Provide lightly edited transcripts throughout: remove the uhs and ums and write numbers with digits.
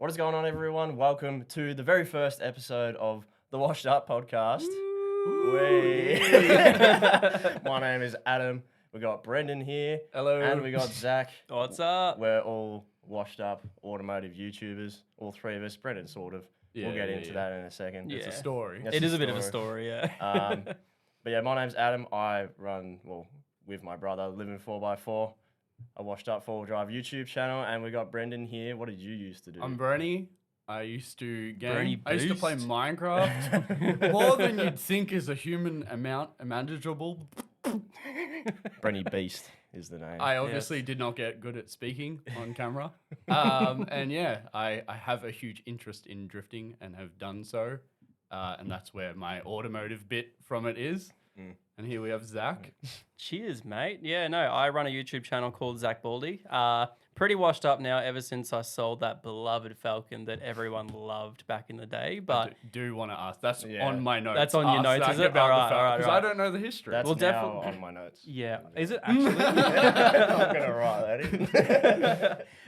What is going on, everyone? Welcome to the very first episode of the Washed Up podcast. My name is Adam. We got Brendan here. Hello. And we got Zach. What's up? We're all washed up automotive YouTubers. All three of us. Brendan, sort of. Yeah, we'll get into that in a second. It's a story. That's It is a a bit of a story, yeah. But yeah, my name's Adam. I run, with my brother, Living 4x4, a washed up four-wheel drive YouTube channel. And we got Brendan here. What did you used to do? I'm Brenny. I used to game. Brenny I used to play Beast. Minecraft. More than you'd think is a human manageable. Brenny Beast is the name. I obviously did not get good at speaking on camera. And yeah, I have a huge interest in drifting and have done so. And that's where my automotive bit from it is. And here we have Zach. Cheers, mate. Yeah, no, I run a YouTube channel called Zach Baldy. Pretty washed up now ever since I sold that beloved Falcon that everyone loved back in the day. But Do want to ask. That's Yeah. on my notes. That's on your Ask notes, Zach is it? about the Alright, Falcon, alright, 'cause alright. I don't know the history. That's Well, now definitely- on my notes. yeah, is it actually? I'm going to write that in.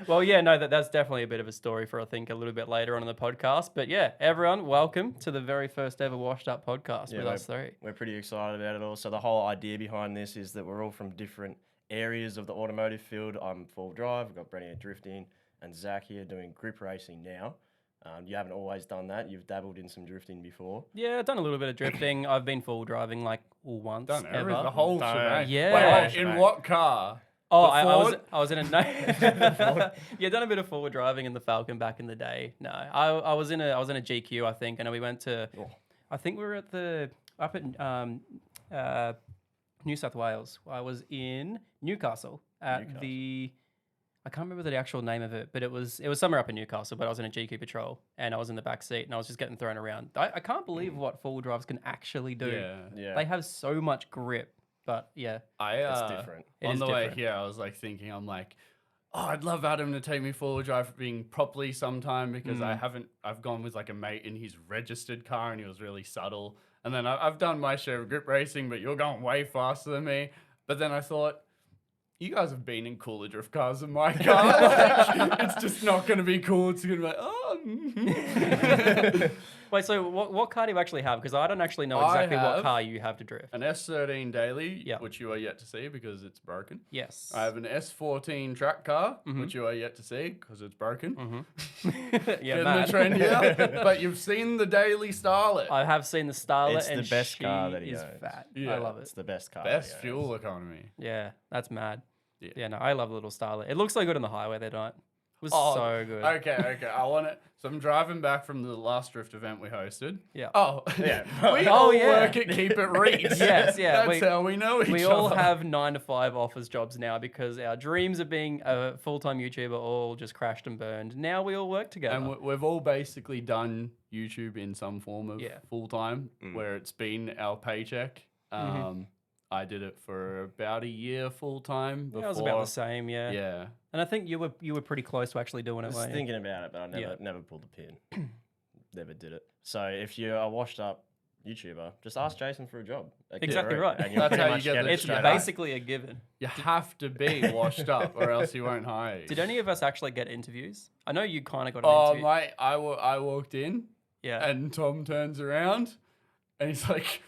Well, yeah, no, that's definitely a bit of a story for, I think, a little bit later on in the podcast. But yeah, everyone, welcome to the very first ever Washed Up podcast with us three. We're pretty excited about it all. So the whole idea behind this is that we're all from different areas of the automotive field. I'm full drive. We've got Brenny at drifting and Zach here doing grip racing now. You haven't always done that. You've dabbled in some drifting before. Yeah, I've done a little bit of drifting. I've been full driving like once Done ever. everything. The whole Done shebang. Yeah. Wait, in what car? Oh, The I was Ford? in a no. Yeah, done a bit of forward driving in the Falcon back in the day. No, I was in a GQ, I think, and we went to. I think we were up at New South Wales. I was in Newcastle at the. I can't remember the actual name of it, but it was somewhere up in Newcastle. But I was in a GQ patrol, and I was in the back seat, and I was just getting thrown around. I can't believe what four-wheel drives can actually do. Yeah. They have so much grip, but yeah. It's different. It On is the way different. here, I was like thinking, I'm like, oh, I'd love Adam to take me forward driving properly sometime because I've gone with like a mate in his registered car and he was really subtle. And then I've done my share of grip racing, but you're going way faster than me. But then I thought, you guys have been in cooler drift cars than my car. Like, it's just not going to be cool. It's going to be like, oh. Wait, so what car do you actually have? Because I don't actually know exactly what have car you have to drift. An S13 daily, Yeah. which you are yet to see because it's broken. Yes. I have an S14 track car, which you are yet to see because it's broken. Yeah, Getting man. the trend here. But you've seen the Daily Starlet. I have seen the Starlet, It's the and best she car that he is owns. fat. Yeah. I love It's it. the best car. Best yeah. fuel economy. Yeah, that's mad. Yeah. Yeah, no, I love the little Starlet. It looks so good on the highway that night. It was Oh, so good. Okay. I want it. So I'm driving back from the last drift event we hosted. Yeah. Oh, Yeah. we Oh, all yeah. work at Keep It Reeds. Yes, yeah, That's how we know each We other. all have 9-to-5 office jobs now because our dreams of being a full-time YouTuber all just crashed and burned. Now we all work together. And we've all basically done YouTube in some form of Yeah. full time, where it's been our paycheck. I did it for about a year full time. Yeah, it was about the same, yeah. Yeah. And I think you were pretty close to actually doing I it, was weren't you? thinking about it, but I never pulled the pin. Never did it. So if you're a washed up YouTuber, just ask Jason for a job. at Exactly Keep It right. And you'll That's pretty how you much get the it It's straight up. basically a given. You have to be washed up, or else he won't hire you. Did any of us actually get interviews? I know you kind of got an Oh, interview. mate, I walked in, Yeah. and Tom turns around, and he's like,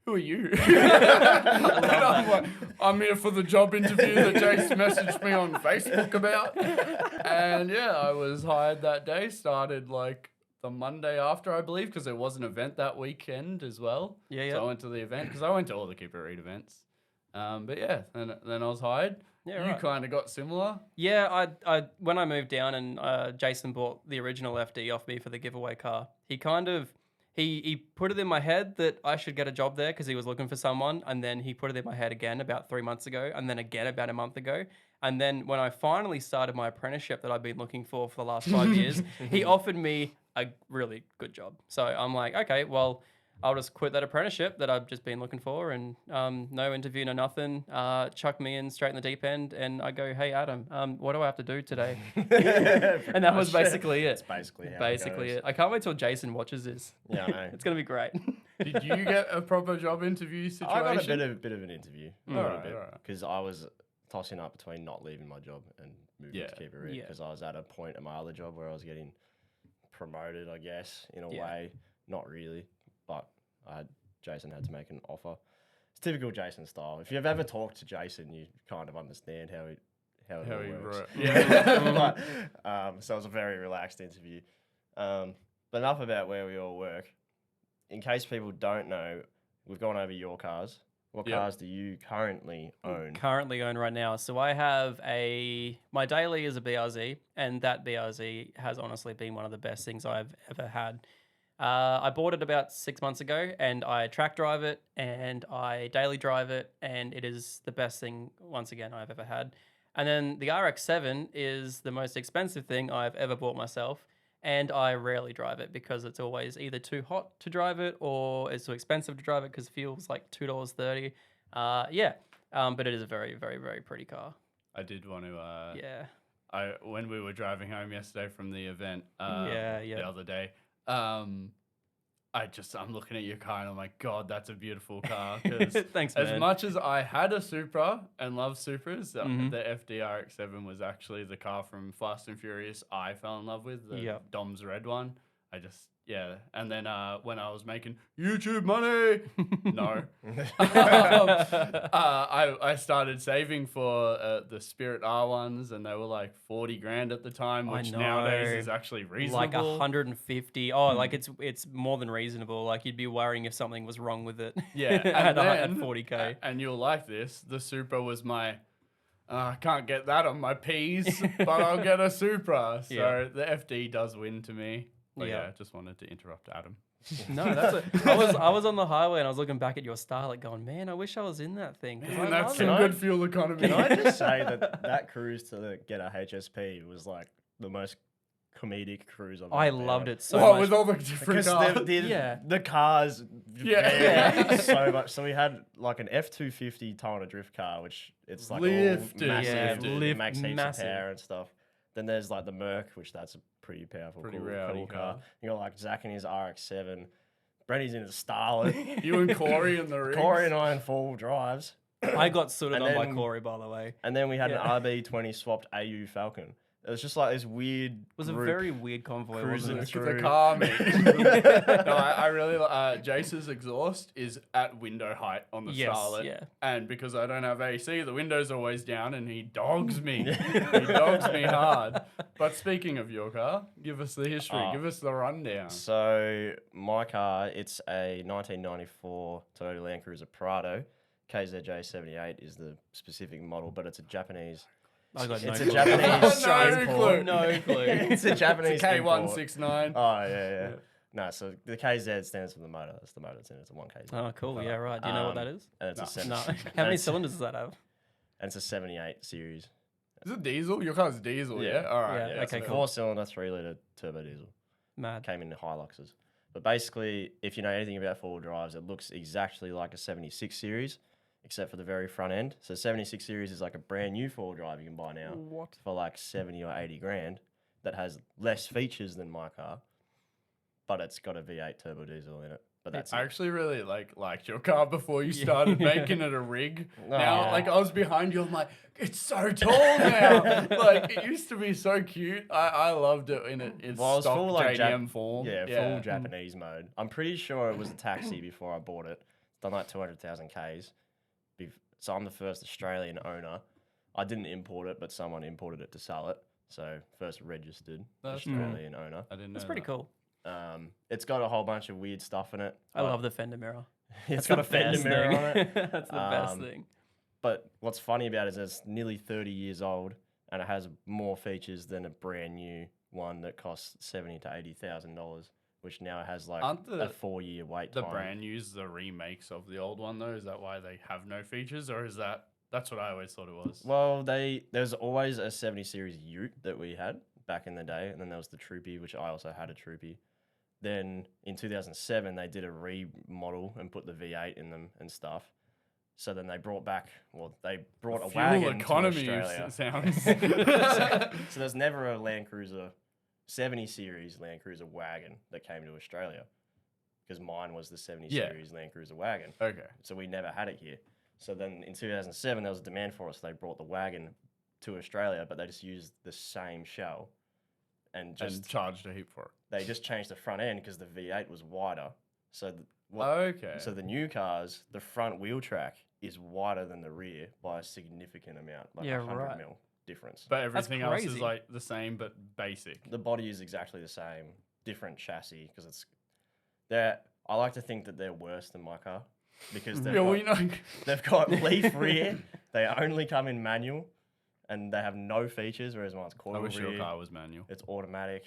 "Who are you?" And I'm like, "I'm here for the job interview that Jace messaged me on Facebook about." And yeah, I was hired that day. Started like the Monday after, I believe, because there was an event that weekend as well. Yeah. So I went to the event because I went to all the Keep It Read events. But yeah, then I was hired. Yeah, You right. kind of got similar. Yeah, I when I moved down and Jason bought the original FD off me for the giveaway car, he kind of he put it in my head that I should get a job there because he was looking for someone, and then he put it in my head again about 3 months ago, and then again about a month ago, and then when I finally started my apprenticeship that I've been looking for the last 5 years, he offered me a really good job. So I'm like, okay, well, I'll just quit that apprenticeship that I've just been looking for, and no interview, no nothing. Chuck me in straight in the deep end, and I go, "Hey Adam, what do I have to do today?" And that was basically it. It's basically how Basically it. it. I can't wait till Jason watches this. Yeah, I know. It's gonna be great. Did you get a proper job interview situation? I got a bit of an interview. Alright. Because I was tossing up between not leaving my job and moving Yeah. to Keep It Real Yeah. because I was at a point at my other job where I was getting promoted, I guess, in a Yeah. way. Not really, but Jason had to make an offer. It's typical Jason style. If you've ever talked to Jason, you kind of understand how it all works. Yeah. So it was a very relaxed interview. But enough about where we all work. In case people don't know, we've gone over your cars. What Yep. cars do you currently own? Currently own right now. So I have my daily is a BRZ, and that BRZ has honestly been one of the best things I've ever had. I bought it about 6 months ago, and I track drive it, and I daily drive it, and it is the best thing, once again, I've ever had. And then the RX-7 is the most expensive thing I've ever bought myself, and I rarely drive it because it's always either too hot to drive it or it's too expensive to drive it because fuel's like $2.30. But it is a very, very, very pretty car. I did want to. Yeah. When we were driving home yesterday from the event, Yeah. the other day, I'm looking at your car and I'm like, God, that's a beautiful car. 'Cause Thanks, as man. much as I had a Supra and love Supras, Mhm. the FDRX7 was actually the car from Fast and Furious I fell in love with, the Yep. Dom's red one. And then when I was making YouTube money, no, I started saving for the Spirit R ones, and they were like 40 grand at the time, I which nowadays know. is actually reasonable. Like 150. Oh, like it's more than reasonable. Like you'd be worrying if something was wrong with it. Yeah, at and 40K. And you'll like this. The Supra was my. I can't get that on my P's, but I'll get a Supra. So Yeah. the FD does win to me. But Yeah. just wanted to interrupt Adam. No, I was on the highway and I was looking back at your Starlet, going, man, I wish I was in that thing. 'Cause I Man, that's love some it. good fuel economy. Can I just say that cruise to get a HSP was like the most comedic cruise I've I ever been loved on. it so What, much. with all the different Because cars? the cars Yeah. vary so much. So we had like an F250 towing a drift car, which it's like Lifted. all massive. Yeah, It lift makes heaps massive. of power and stuff. Then there's like the Merc, which that's a pretty powerful, Pretty cool rowdy car. car. You got like Zach in his RX-7. Brenny's in his Starlet. You and Corey in the rigs. Corey and I in four-wheel drives. I got sooted And on by then- Corey, by the way. And then we had Yeah. an RB20 swapped AU Falcon. It was just like this weird. It was a group very weird convoy, cruising wasn't it? through. The car, mate. No, I really Jace's exhaust is at window height on the Yes, Starlet. yeah. And because I don't have AC, the window's always down and he dogs me. He dogs me hard. But speaking of your car, give us the history. Oh. Give us the rundown. So my car, it's a 1994 Toyota Land Cruiser Prado. KZJ78 is the specific model, but it's a Japanese. I got no It's a clue. Japanese No import. clue. No clue. It's a Japanese It's a import. K169. Oh yeah. No, so the KZ stands for the motor. That's the motor that's in it. It's a 1KZ. Oh, cool. Yeah, right. Do you know what that is? And it's a seven, No. How and many it's- cylinders does that have? And it's a 78 series. Is it diesel? Your car's diesel, yeah? Yeah. All right. Yeah, okay, so- cool. 4-cylinder, 3-litre turbo diesel. Mad. Came in Hiluxes. But basically, if you know anything about four-wheel drives, it looks exactly like a 76 series, except for the very front end. So 76 series is like a brand new four-wheel drive you can buy now What? for like 70 or 80 grand that has less features than my car, but it's got a V8 turbo diesel in it. But that's I it. actually really liked your car before you started making it a rig. Now, Aw. like I was behind you, I'm like, it's so tall now. Like it used to be so cute. I loved it in its Well, it was stock full, like, JDM form. Yeah, full Japanese mode. I'm pretty sure it was a taxi before I bought it. Done like 200,000 Ks. So I'm the first Australian owner. I didn't import it, but someone imported it to sell it. So first registered That's cool. Australian owner. I didn't know. That's pretty that. cool. It's got a whole bunch of weird stuff in it. I but love the fender mirror. It's That's got the a fender best mirror thing. on it. That's the best Um, thing. But what's funny about it is it's nearly 30 years old and it has more features than a brand new one that costs $70,000 to $80,000, which now has like Aren't the- a 4-year wait The time. brand news the remakes of the old one though. Is that why they have no features, or is that's what I always thought it was? Well, there's always a 70 series Ute that we had back in the day, and then there was the Troopy, which I also had a Troopy. Then in 2007, they did a remodel and put the V8 in them and stuff. So then they brought a Fuel wagon economy to Australia. sounds. So there's never a Land Cruiser 70 series Land Cruiser wagon that came to Australia because mine was the 70 Yeah. series Land Cruiser wagon. Okay. So we never had it here. So then in 2007, there was a demand for it. So they brought the wagon to Australia, but they just used the same shell. and just charged a heap for it. they just changed the front end because the V8 was wider. So Okay. so the new cars, the front wheel track is wider than the rear by a significant amount, like 100 mil difference. But everything else is crazy. like the same but basic. The body is exactly the same, different chassis because I like to think that they're worse than my car because they've got leaf rear. They only come in manual, and they have no features. Whereas mine's coil I wish rear. your car was manual. It's automatic.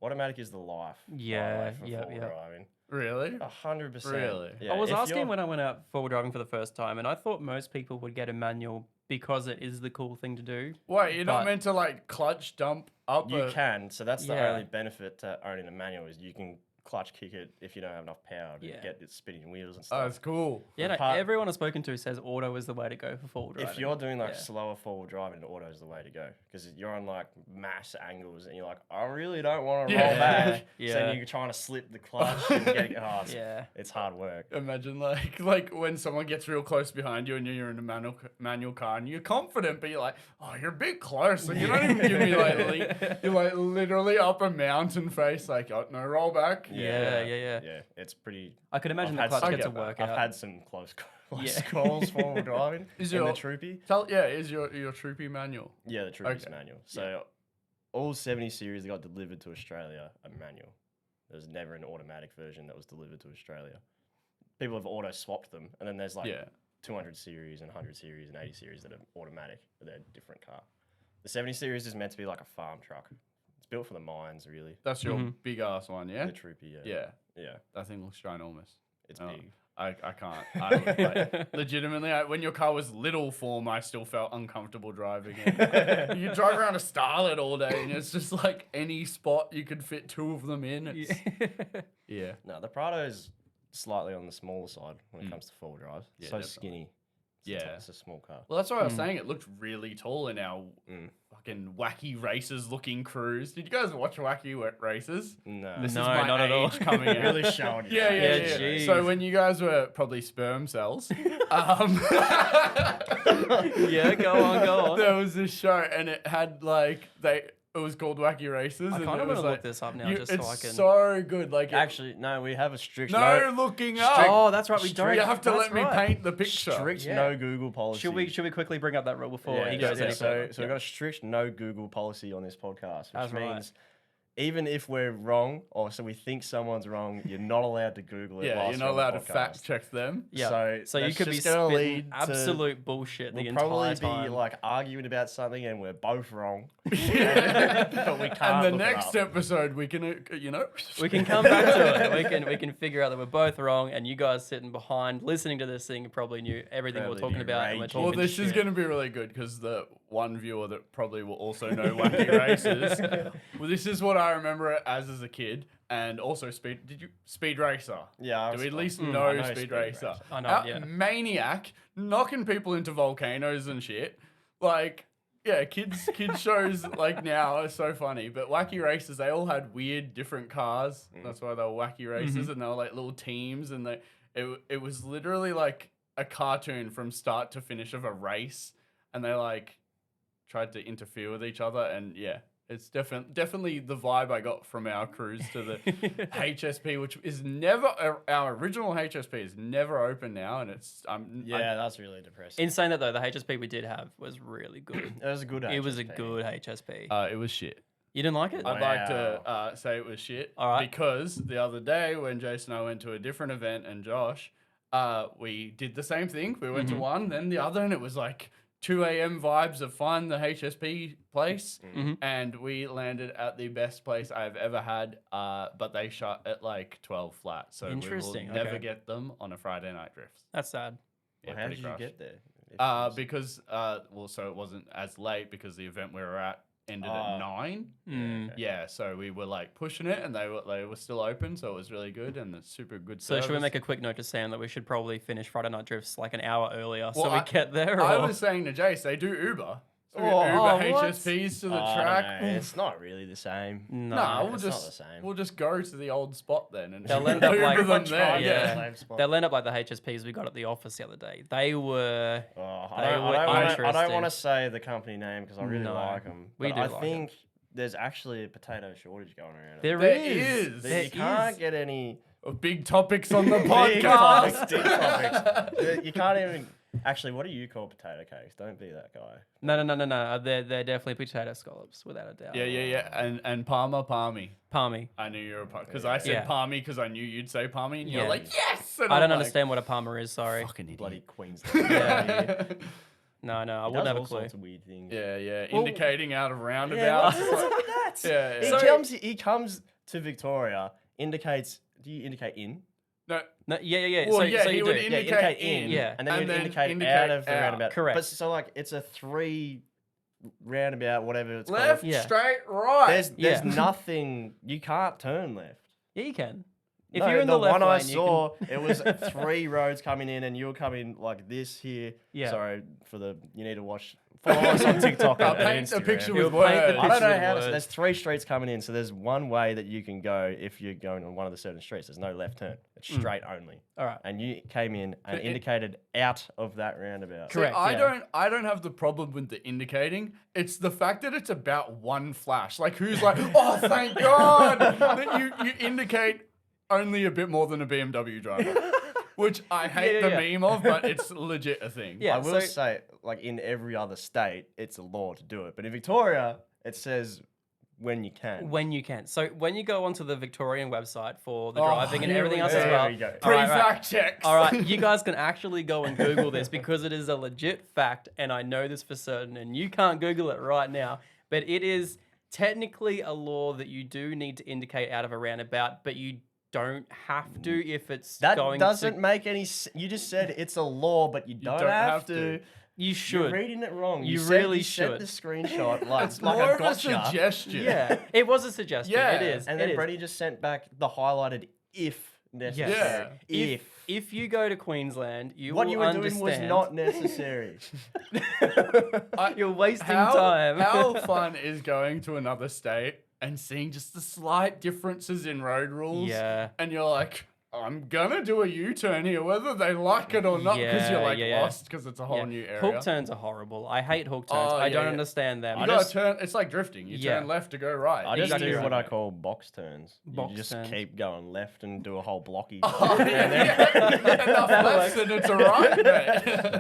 Automatic is the life. Yeah, for yeah, full yeah. driving. Really? 100%. Really? Yeah, I was if asking you're- when I went out four-wheel driving for the first time, and I thought most people would get a manual because it is the cool thing to do. Wait, you're But- not meant to like clutch dump up? You can. So that's the Yeah. only benefit to owning a manual is you can clutch kick it if you don't have enough power to Yeah. get it spinning wheels and Oh, stuff. that's cool. Yeah, no, part- everyone I've spoken to says auto is the way to go for four-wheel driving. If you're doing like Yeah. slower forward driving, auto is the way to go because you're on like mass angles and you're like, I really don't want to roll Yeah. back. So Yeah. then you're trying to slip the clutch and get Yeah. it's hard work. Imagine like when someone gets real close behind you and you're in a manual car and you're confident, but you're like, oh, you're a bit close, and you don't even give me you're like literally up a mountain face, like, oh, no rollback. Yeah. Yeah, it's pretty. I could imagine I've the had clutch some- gets a I get that. workout. I've had some close Yeah. calls forward driving Is in your- the Troopy. Is your troopy manual? Yeah, the Troopy's Okay. manual. So all 70 series that got delivered to Australia are manual. There's never an automatic version that was delivered to Australia. People have auto swapped them, and then there's like 200 series and 100 series and 80 series that are automatic, but they're a different car. The 70 series is meant to be like a farm truck. It's built for the mines, really. That's your big ass one, yeah? The Troopy, Yeah, yeah, that thing looks ginormous. it's Oh. big. I can't. I legitimately, when your car was little form, I still felt uncomfortable driving it. You drive around a Starlet all day, and it's just like any spot you could fit two of them in. It's, yeah. No, the Prado's slightly on the smaller side when it comes to four-wheel drive. Yeah, so definitely. skinny. Yeah. It's a small car. Well, that's why I was saying it looked really tall in our Mm. fucking wacky races looking cruise. Did you guys watch Wacky Races? No. This No, is my not at all. age coming out. Really showing you. Yeah, yeah, Yeah, yeah. jeez. So when you guys were probably sperm cells, Yeah, go on. there was this show and it had like it was called Wacky Races. I and kind it of was want to like, look this up now, it's just so I can. so good. Like Actually, no, we have a strict no looking up. Oh, that's right. We don't. you have to that's let me right. paint the picture. strict Yeah. no Google policy. Should we quickly bring up that rule before he goes yeah. any further? So we've got a strict no Google policy on this podcast, which That's right. means even if we're wrong or so we think someone's wrong, you're not allowed to Google it. Yeah, whilst you're not we're on the allowed to podcast. fact check them. Yeah. So you that's could be just gonna spitting lead to- absolute bullshit the We'll entire probably time. be like arguing about something and we're both wrong. But we can't. And the look it next up. episode we can We can come back to it. We can figure out that we're both wrong, and you guys sitting behind listening to this thing probably knew everything we're Probably talking be about, and we're raging. talking Well, this is shit. going to be really good because the one viewer that probably will also know Wacky Races. Well, this is what I remember it as a kid, and also Speed Racer? Yeah. Do we at least I know know Speed Speed Racer? Racer. I know, Our yeah. Maniac knocking people into volcanoes and shit. Like, yeah, kids shows like now are so funny. But Wacky Races, they all had weird different cars. That's why they were Wacky Races, and they were like little teams, and it was literally like a cartoon from start to finish of a race, and they like tried to interfere with each other, and yeah. It's definitely the vibe I got from our cruise to the HSP, which is never our original HSP is never open now, and it's Yeah, that's really depressing. In saying that though, the HSP we did have was really good. It was a good. It was a HSP. good HSP. it was shit. You didn't like it? I'd like to say it was shit. All right. Because the other day when Jason and I went to a different event and Josh, we did the same thing. We went to one, then the other, and it was like 2 a.m. vibes of fun, the HSP place. And we landed at the best place I've ever had, but they shut at like 12 flat. So Interesting, we will never okay. get them on a Friday night drift. That's sad. Well, Yeah, how pretty did you crushed. get there? If it was- Because, so it wasn't as late because the event we were at ended at 9. Mm. okay. Yeah, so we were like pushing it, and they were still open, so it was really good and it's super good. So should we service. make a quick note to Sam that we should probably finish Friday Night Drifts like an hour earlier so Well, we I- get there? I or- was saying to Jace, they do Uber. So we Oh, Uber what? HSPs to the I don't track. know, it's not really the same. No. Nah, we'll it's not just the same. we'll just go to the old spot then, and They'll end up Uber like- them Try there. and get yeah. the same spot. They'll end up like the HSPs we got at the office the other day. They were. Oh, They I were don't interesting. want to say the company name because I really No, like them. we But do I like 'em. think there's actually a potato shortage going around. There is. is. There You can't is. get any Big topics on the big podcast. topics, big topics. You can't even. Actually, what do you call potato cakes? Don't be that guy. No. They're definitely potato scallops, without a doubt. Yeah. And Palmy. Palmy. I knew you were because I said Yeah. Palmy because I knew you'd say Palmy, and Yeah. you're like, yes. And I I'm don't like, understand what a palmer is. Sorry. Fucking idiot. Bloody Queensland. Yeah. No, I He wouldn't does have a all clue. sorts of weird things. Yeah. Well, Indicating out of Yeah, roundabouts. what's up with that? Yeah. He comes to Victoria, indicates. Do you indicate in? No, No, yeah. Well, so, yeah, so he you would do. indicate in, Yeah. and then you indicate indicate out of the out. roundabout. Correct. But so like it's a 3 roundabout, whatever it's left, called. Yeah. straight, right. There's Yeah. nothing. You can't turn left. Yeah, you can. If No, you're in the left one I lane, you saw, it was 3 roads coming in, and you're coming like this here. Yeah. Sorry for the. You need to follow us on TikTok and paint a Instagram. picture He'll with paint the words. I don't know with how. words. There's 3 streets coming in, so there's one way that you can go if you're going on one of the certain streets. There's no left turn. It's straight only. All right. And you came in and But indicated out of that roundabout. See, Correct, I yeah. don't have the problem with the indicating. It's the fact that it's about one flash. Like who's like, oh thank God that you indicate only a bit more than a BMW driver. Which I hate Yeah. the meme of, but it's legit a thing. Yeah. I will so- say, like in every other state, it's a law to do it. But in Victoria, it says when you can. When you can. So when you go onto the Victorian website for the Oh, driving and here everything we else go. as well. There we go. All right, right. Pre-fact checks. All right, you guys can actually go and Google this because it is a legit fact, and I know this for certain, and you can't Google it right now, but it is technically a law that you do need to indicate out of a roundabout, but you don't have to if it's That going doesn't to. make any You just said it's a law, but you don't have to. You You're should. reading it wrong. You said, really you sent should. the screenshot like, It's like more a of a gotcha. suggestion. Yeah, it was a suggestion. Yeah, It is. And it then is. Brady just sent back the highlighted if necessary. Yeah. If you go to Queensland, you What will you were understand. doing was not necessary. You're wasting How, time. how fun is going to another state and seeing just the slight differences in road rules? Yeah. And you're like, I'm gonna do a U-turn here, whether they like it or not, because you're like Yeah. lost because it's a whole Yeah. new area. Hook turns are horrible. I hate hook turns. Oh, I yeah, don't yeah. understand them. You I gotta just- turn. It's like drifting. You Yeah. turn left to go right. I just Exactly do right. what I call box turns. Box you just turns. keep going left and do a whole blocky. Oh, yeah. Enough left and it's a right,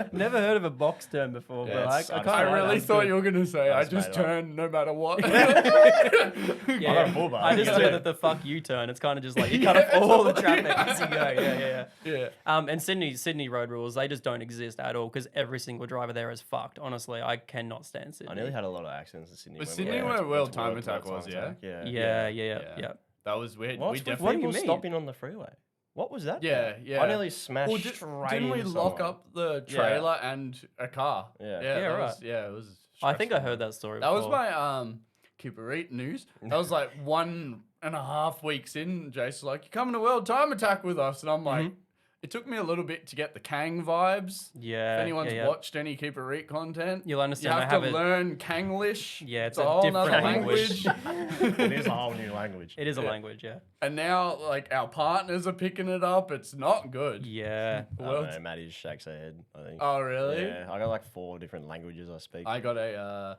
mate. Never heard of a box turn before, Yeah, but it I sucks. can't. I really thought you were gonna say I That's just made up. turn no matter what. Yeah, got a full bar. I just Yeah. do the fuck U turn. It's kind of just like you cut off all the traffic as you go. Yeah. Yeah. And Sydney road rules, they just don't exist at all because every single driver there is fucked. Honestly, I cannot stand Sydney. I nearly had a lot of accidents in Sydney. Was when Sydney we where went World to Time World Attack was, Time Attack. Yeah. That was weird. What's We with definitely. What do you people mean? stopping on the freeway? What was that? Yeah, about? yeah. I nearly smashed Well, straight didn't we into lock someone. up the trailer and a car? Yeah. Yeah, that right. Was, yeah, it was. I think I stressful. heard that story. That was before. my Keeper Eat news. That was like 1.5 weeks in. Jason's like, "You're coming to World Time Attack with us," and I'm like, Mm-hmm. it took me a little bit to get the Kang vibes. Yeah. If anyone's yeah. watched any Keeper Eat content, You'll you understand. have to learn Kanglish. Yeah, it's a a whole different nother language. It is a whole new language. It is a Yeah. language, yeah. And now, like, our partners are picking it up. It's not good. Yeah. I Well, don't know, Maddie just shakes her head, I think. Oh, really? Yeah, I got like 4 different languages I speak. I got a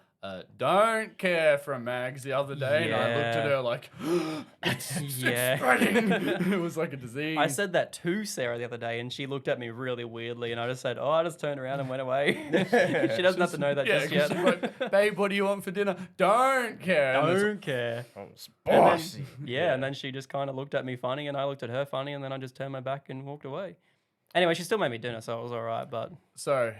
don't care from Mags the other day, and I looked at Yeah. her like, it's Yeah. spreading. It was like a disease. I said that to Sarah the other day, and she looked at me really weirdly, and I just said, "Oh," I just turned around and went away. she doesn't have to know that yeah, just 'cause yet. she's like, babe, what do you want for dinner? Don't care. And it's- Don't care. Oh, spicy. Yeah, and then she just kind of looked at me funny, and I looked at her funny, and then I just turned my back and walked away. Anyway, she still made me dinner, so it was all right. But So,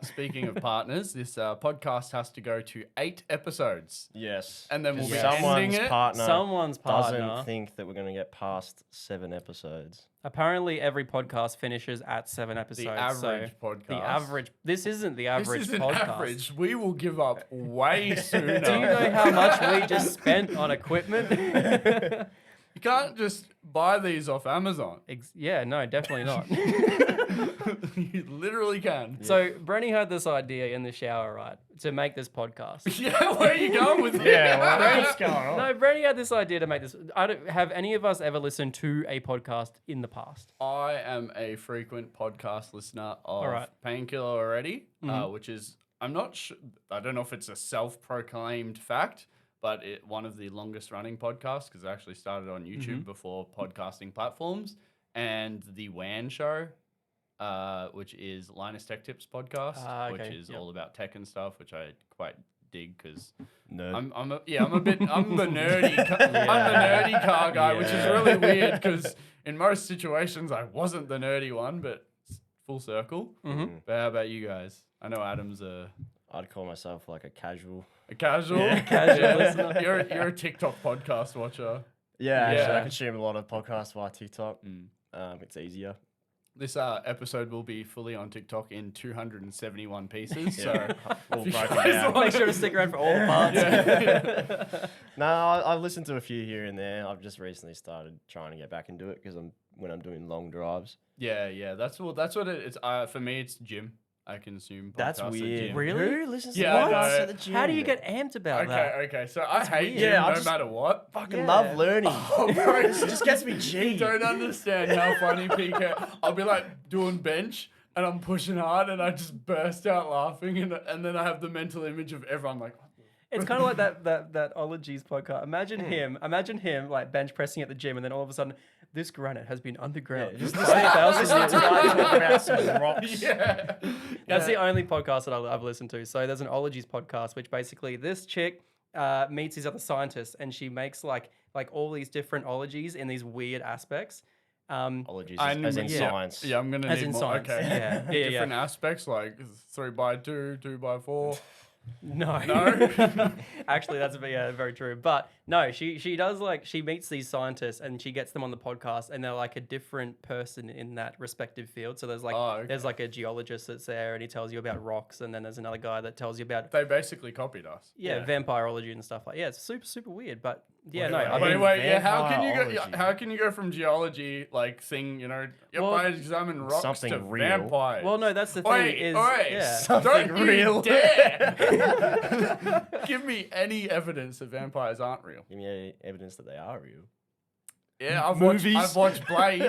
speaking of partners, this podcast has to go to 8 episodes. Yes. And then we'll be Someone's ending it. partner someone's partner. doesn't think that we're going to get past 7 episodes. Apparently, every podcast finishes at 7 episodes. The average so podcast. The average. This isn't the average This isn't podcast. average. We will give up way sooner. Do you know how much we just spent on equipment? You can't just buy these off Amazon. Yeah, no, definitely not. You literally can. So Brenny had this idea in the shower, right, to make this podcast. Yeah, where are you going with it? what's going on? No, Brenny had this idea to make this. Have any of us ever listened to a podcast in the past? I am a frequent podcast listener of Alright. Painkiller already, which is, I'm not sure, I don't know if it's a self-proclaimed fact, but one of the longest running podcasts because it actually started on YouTube before podcasting platforms, and the WAN Show, which is Linus Tech Tips podcast, which is all about tech and stuff, which I quite dig because I'm the nerdy I'm the nerdy car guy, which is really weird because in most situations I wasn't the nerdy one, but full circle. But how about you guys? I know Adam's I'd call myself like a casual. casual listener. You're a TikTok podcast watcher. Yeah, actually, Yeah. I consume a lot of podcasts via TikTok. It's easier. This episode will be fully on TikTok in 271 pieces. So All you broken guys down. want- Make sure to stick around for all the parts. No, I've listened to a few here and there. I've just recently started trying to get back into it because when I'm doing long drives. yeah, that's what it is. For me, it's gym. I consume podcasts That's at weird. gym. Really? Who listens Yeah, to I podcasts know. at the gym? How do you get amped about that? Okay. So I hate weird. gym Yeah, I no just- matter what. Fucking Yeah. love learning. Oh, bro, It just gets me G. You don't understand how funny PK. I'll be like doing bench and I'm pushing hard and I just burst out laughing and then I have the mental image of everyone like. It's kind of like that Ologies podcast. Imagine him like bench pressing at the gym, and then all of a sudden, this granite has been underground. Just for listen 5,000 years. to talk about some rocks. Yeah. That's the only podcast that I've listened to. So there's an Ologies podcast, which basically this chick meets these other scientists, and she makes like all these different ologies in these weird aspects. Ologies, as in science. Yeah, I'm gonna As need in more. science, Okay. yeah. Different aspects like 3x2, 2x4. No. No? Actually, that's very true. But no, she does she meets these scientists and she gets them on the podcast, and they're like a different person in that respective field. So there's there's like a geologist that's there and he tells you about rocks, and then there's another guy that tells you about They basically copied us. vampirology and stuff like. Yeah, it's super weird. But yeah, Wait, yeah. How Vampirology. can you go from geology thing? Well, I examine rocks something to real. vampires. Well, no, that's the thing. Oi, Yeah. Something don't real. you dare give me any evidence that vampires aren't real. Give me evidence that they are real. Yeah, I've Movies. watched Blade.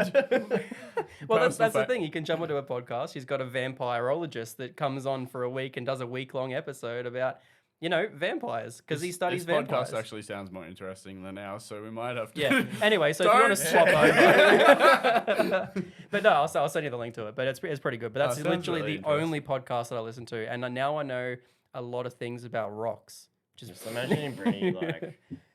Well, that's the Personal thing. You can jump onto a podcast. He's got a vampirologist that comes on for a week and does a week-long episode about, vampires, because he studies this vampires. podcast actually sounds more interesting than ours, so we might have to. Yeah. Anyway, so if you want to Don't- swap over, but no, I'll send you the link to it. But it's pretty good. But that's sounds literally really the only podcast that I listen to, and now I know a lot of things about rocks. Just imagining Brittany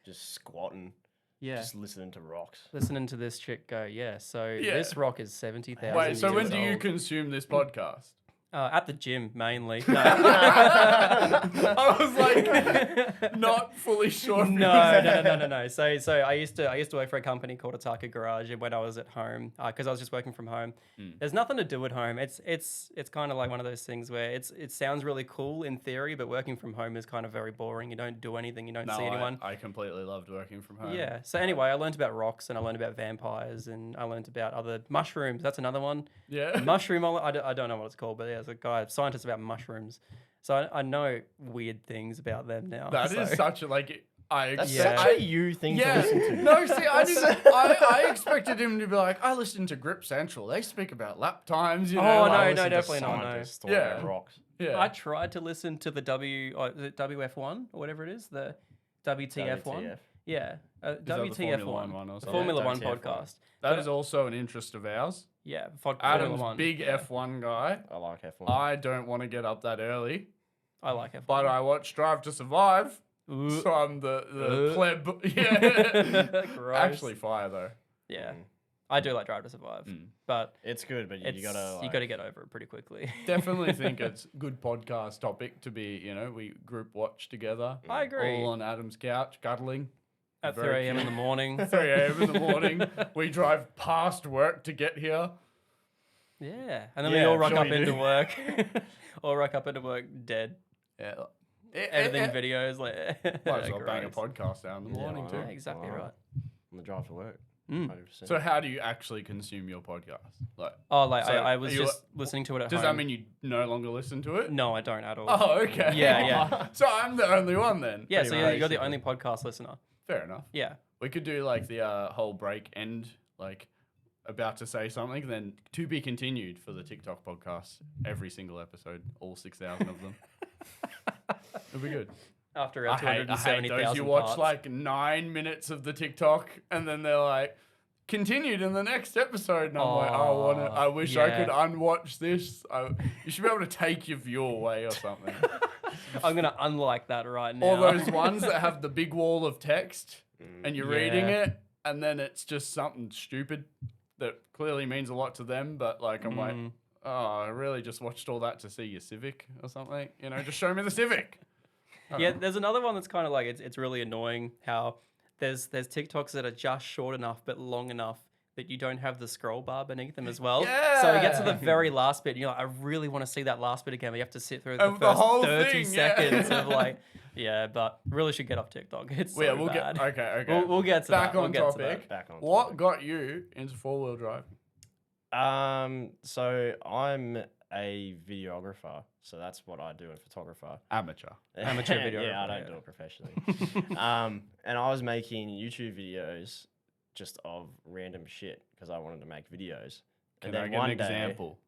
just squatting, Yeah. just listening to rocks. Listening to this chick go, so Yeah. this rock is 70,000 Wait, so when years do you old. consume this podcast? At the gym, mainly. No. I was like, not fully sure. No. So I used to work for a company called Ataka Garage when I was at home because I was just working from home. There's nothing to do at home. It's kind of like one of those things where it sounds really cool in theory, but working from home is kind of very boring. You don't do anything. You don't see anyone. I completely loved working from home. Yeah. So anyway, I learned about rocks and I learned about vampires and I learned about other mushrooms. That's another one. Yeah. Mushroom. I don't know what it's called, but yeah, there's a guy, a scientist about mushrooms. So I know weird things about them now. That is such a That's Yeah. such a you thing to listen to. No, see, I expected him to be like, I listen to Grip Central. They speak about lap times, you know. Oh, like- no, I listen to definitely not, no. scientists talk Yeah. about rocks. Yeah. I tried to listen to the WF1 or whatever it is, the WTF1. WTF. Yeah, that the WTF1, Formula One or the something? Formula One WTF1. podcast. That is also an interest of ours. Yeah, Formula Adam's One. big F1 guy. I like F1. I don't want to get up that early, I like F1. but I watch Drive to Survive, Ooh. so I'm the pleb. Yeah. Gross. Actually, fire though. Yeah, I do like Drive to Survive, but It's good, but it's, you gotta you got to get over it pretty quickly. Definitely think it's good podcast topic to be. We group watch together. I agree. All on Adam's couch, cuddling. At Very 3 a.m. in the morning. 3 a.m. in the morning. We drive past work to get here. Yeah, and then we Yeah, all I'm rock sure up you into do. work. All rock up into work dead. Yeah. Editing videos like. Might as well bang a gross. podcast out in the morning why too. not? Yeah, exactly Wow. right. on the drive to work. 100%. So how do you actually consume your podcast? Oh, So I was are you- just listening to it at Does home. that mean you no longer listen to it? No, I don't at all. Oh, okay. Yeah. So I'm the only one then. yeah, pretty so much. you're the only podcast listener. Fair enough. Yeah. We could do the whole break end, about to say something, then to be continued for the TikTok podcast. Every single episode, all 6,000 of them. It'll be good. After our I hate those. 270,000 You watch parts. like 9 minutes of the TikTok, and then they're like, continued in the next episode, and I'm like, I wish I could unwatch this. You should be able to take your view away or something. I'm gonna unlike that right now. Or those ones that have the big wall of text, and you're reading Yeah. it, and then it's just something stupid that clearly means a lot to them, but like I'm like, oh, I really just watched all that to see your Civic or something. You know, just show me the Civic. Yeah, there's another one that's kind of like it's really annoying how there's TikToks that are just short enough but long enough that you don't have the scroll bar beneath them as well. So we get to the very last bit, and you're like, I really want to see that last bit again, but you have to sit through the Of the first whole 30 thing, seconds of like, but really should get off TikTok. It's so We'll bad. get okay. We'll get to Back that. We'll on get to topic. that. Back on What topic. got you into 4-wheel driving? So I'm a videographer, so that's what I do, a photographer. Amateur. Amateur Yeah, videographer, I don't yeah. do it professionally. And I was making YouTube videos just of random shit because I wanted to make videos. Can I get an example?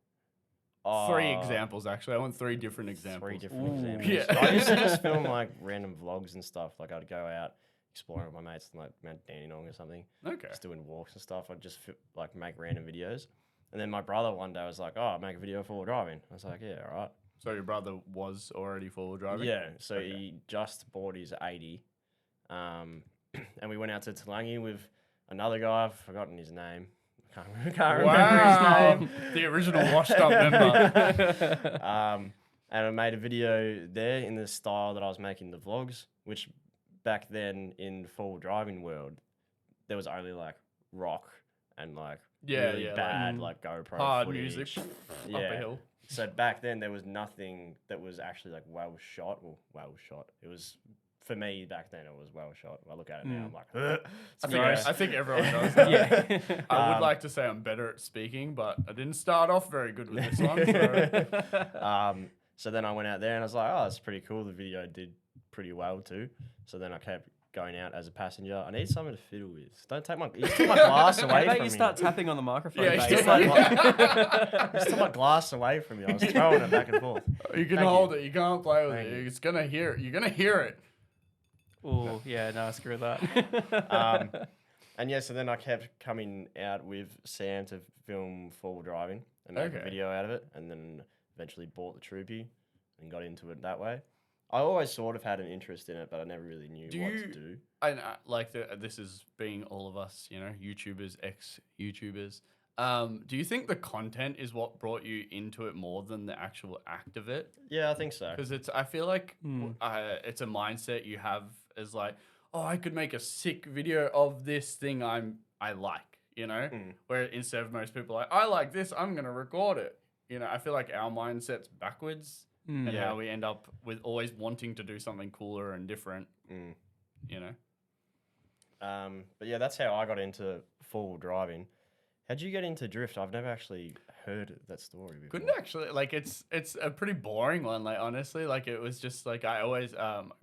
3 examples, actually. I want 3 different examples. 3 different examples. Yeah. I used to just film like random vlogs and stuff. Like I'd go out exploring with my mates in like Mount Dandenong or something. Okay. Just doing walks and stuff. I'd just like make random videos. And then my brother one day was like, "Oh, make a video of 4-wheel driving." I was like, "Yeah, all right." So your brother was already 4-wheel driving? Yeah, so Okay. he just bought his 80. And we went out to Talangi with another guy. I've forgotten his name. Can't remember his name. The original washed up member. And I made a video there in the style that I was making the vlogs, which back then in 4-wheel driving world, there was only like rock and like really bad like GoPro hard footage. music up a Yeah. hill. So back then there was nothing that was actually like well shot. It was, for me back then, it was well shot. I look at it now, I'm like, "Ugh, it's gross." I think everyone does that. Yeah. I would like to say I'm better at speaking, but I didn't start off very good with this one. So. So then I went out there and I was like, oh, it's pretty cool. The video did pretty well too. So then I kept going out as a passenger. I need something to fiddle with. Don't take my, you took my glass How away about from you me. start tapping on the microphone? Yeah, mate? you It's should. like- You just took my glass away from me. I was throwing it back and forth. You can Thank hold it. You can't play with Thank it. you. It's gonna hear it. You're gonna hear it. Ooh, yeah, no, screw that. And yeah, so then I kept coming out with Sam to film 4-wheel driving and make a Okay. video out of it, and then eventually bought the Troopy and got into it that way. I always sort of had an interest in it, but I never really knew what to do. And like this is being all of us, you know, YouTubers, ex-YouTubers. Do you think the content is what brought you into it more than the actual act of it? Yeah, I think so. Because I feel like it's a mindset you have as like, oh, I could make a sick video of this thing I like, you know? Where instead of most people like, I like this, I'm gonna record it. You know, I feel like our mindset's backwards and Yeah. how we end up with always wanting to do something cooler and different. You know? But yeah, that's how I got into 4-wheel driving. How'd you get into drift? I've never actually heard that story before. Couldn't actually like it's a pretty boring one. Like honestly, like it was just like I always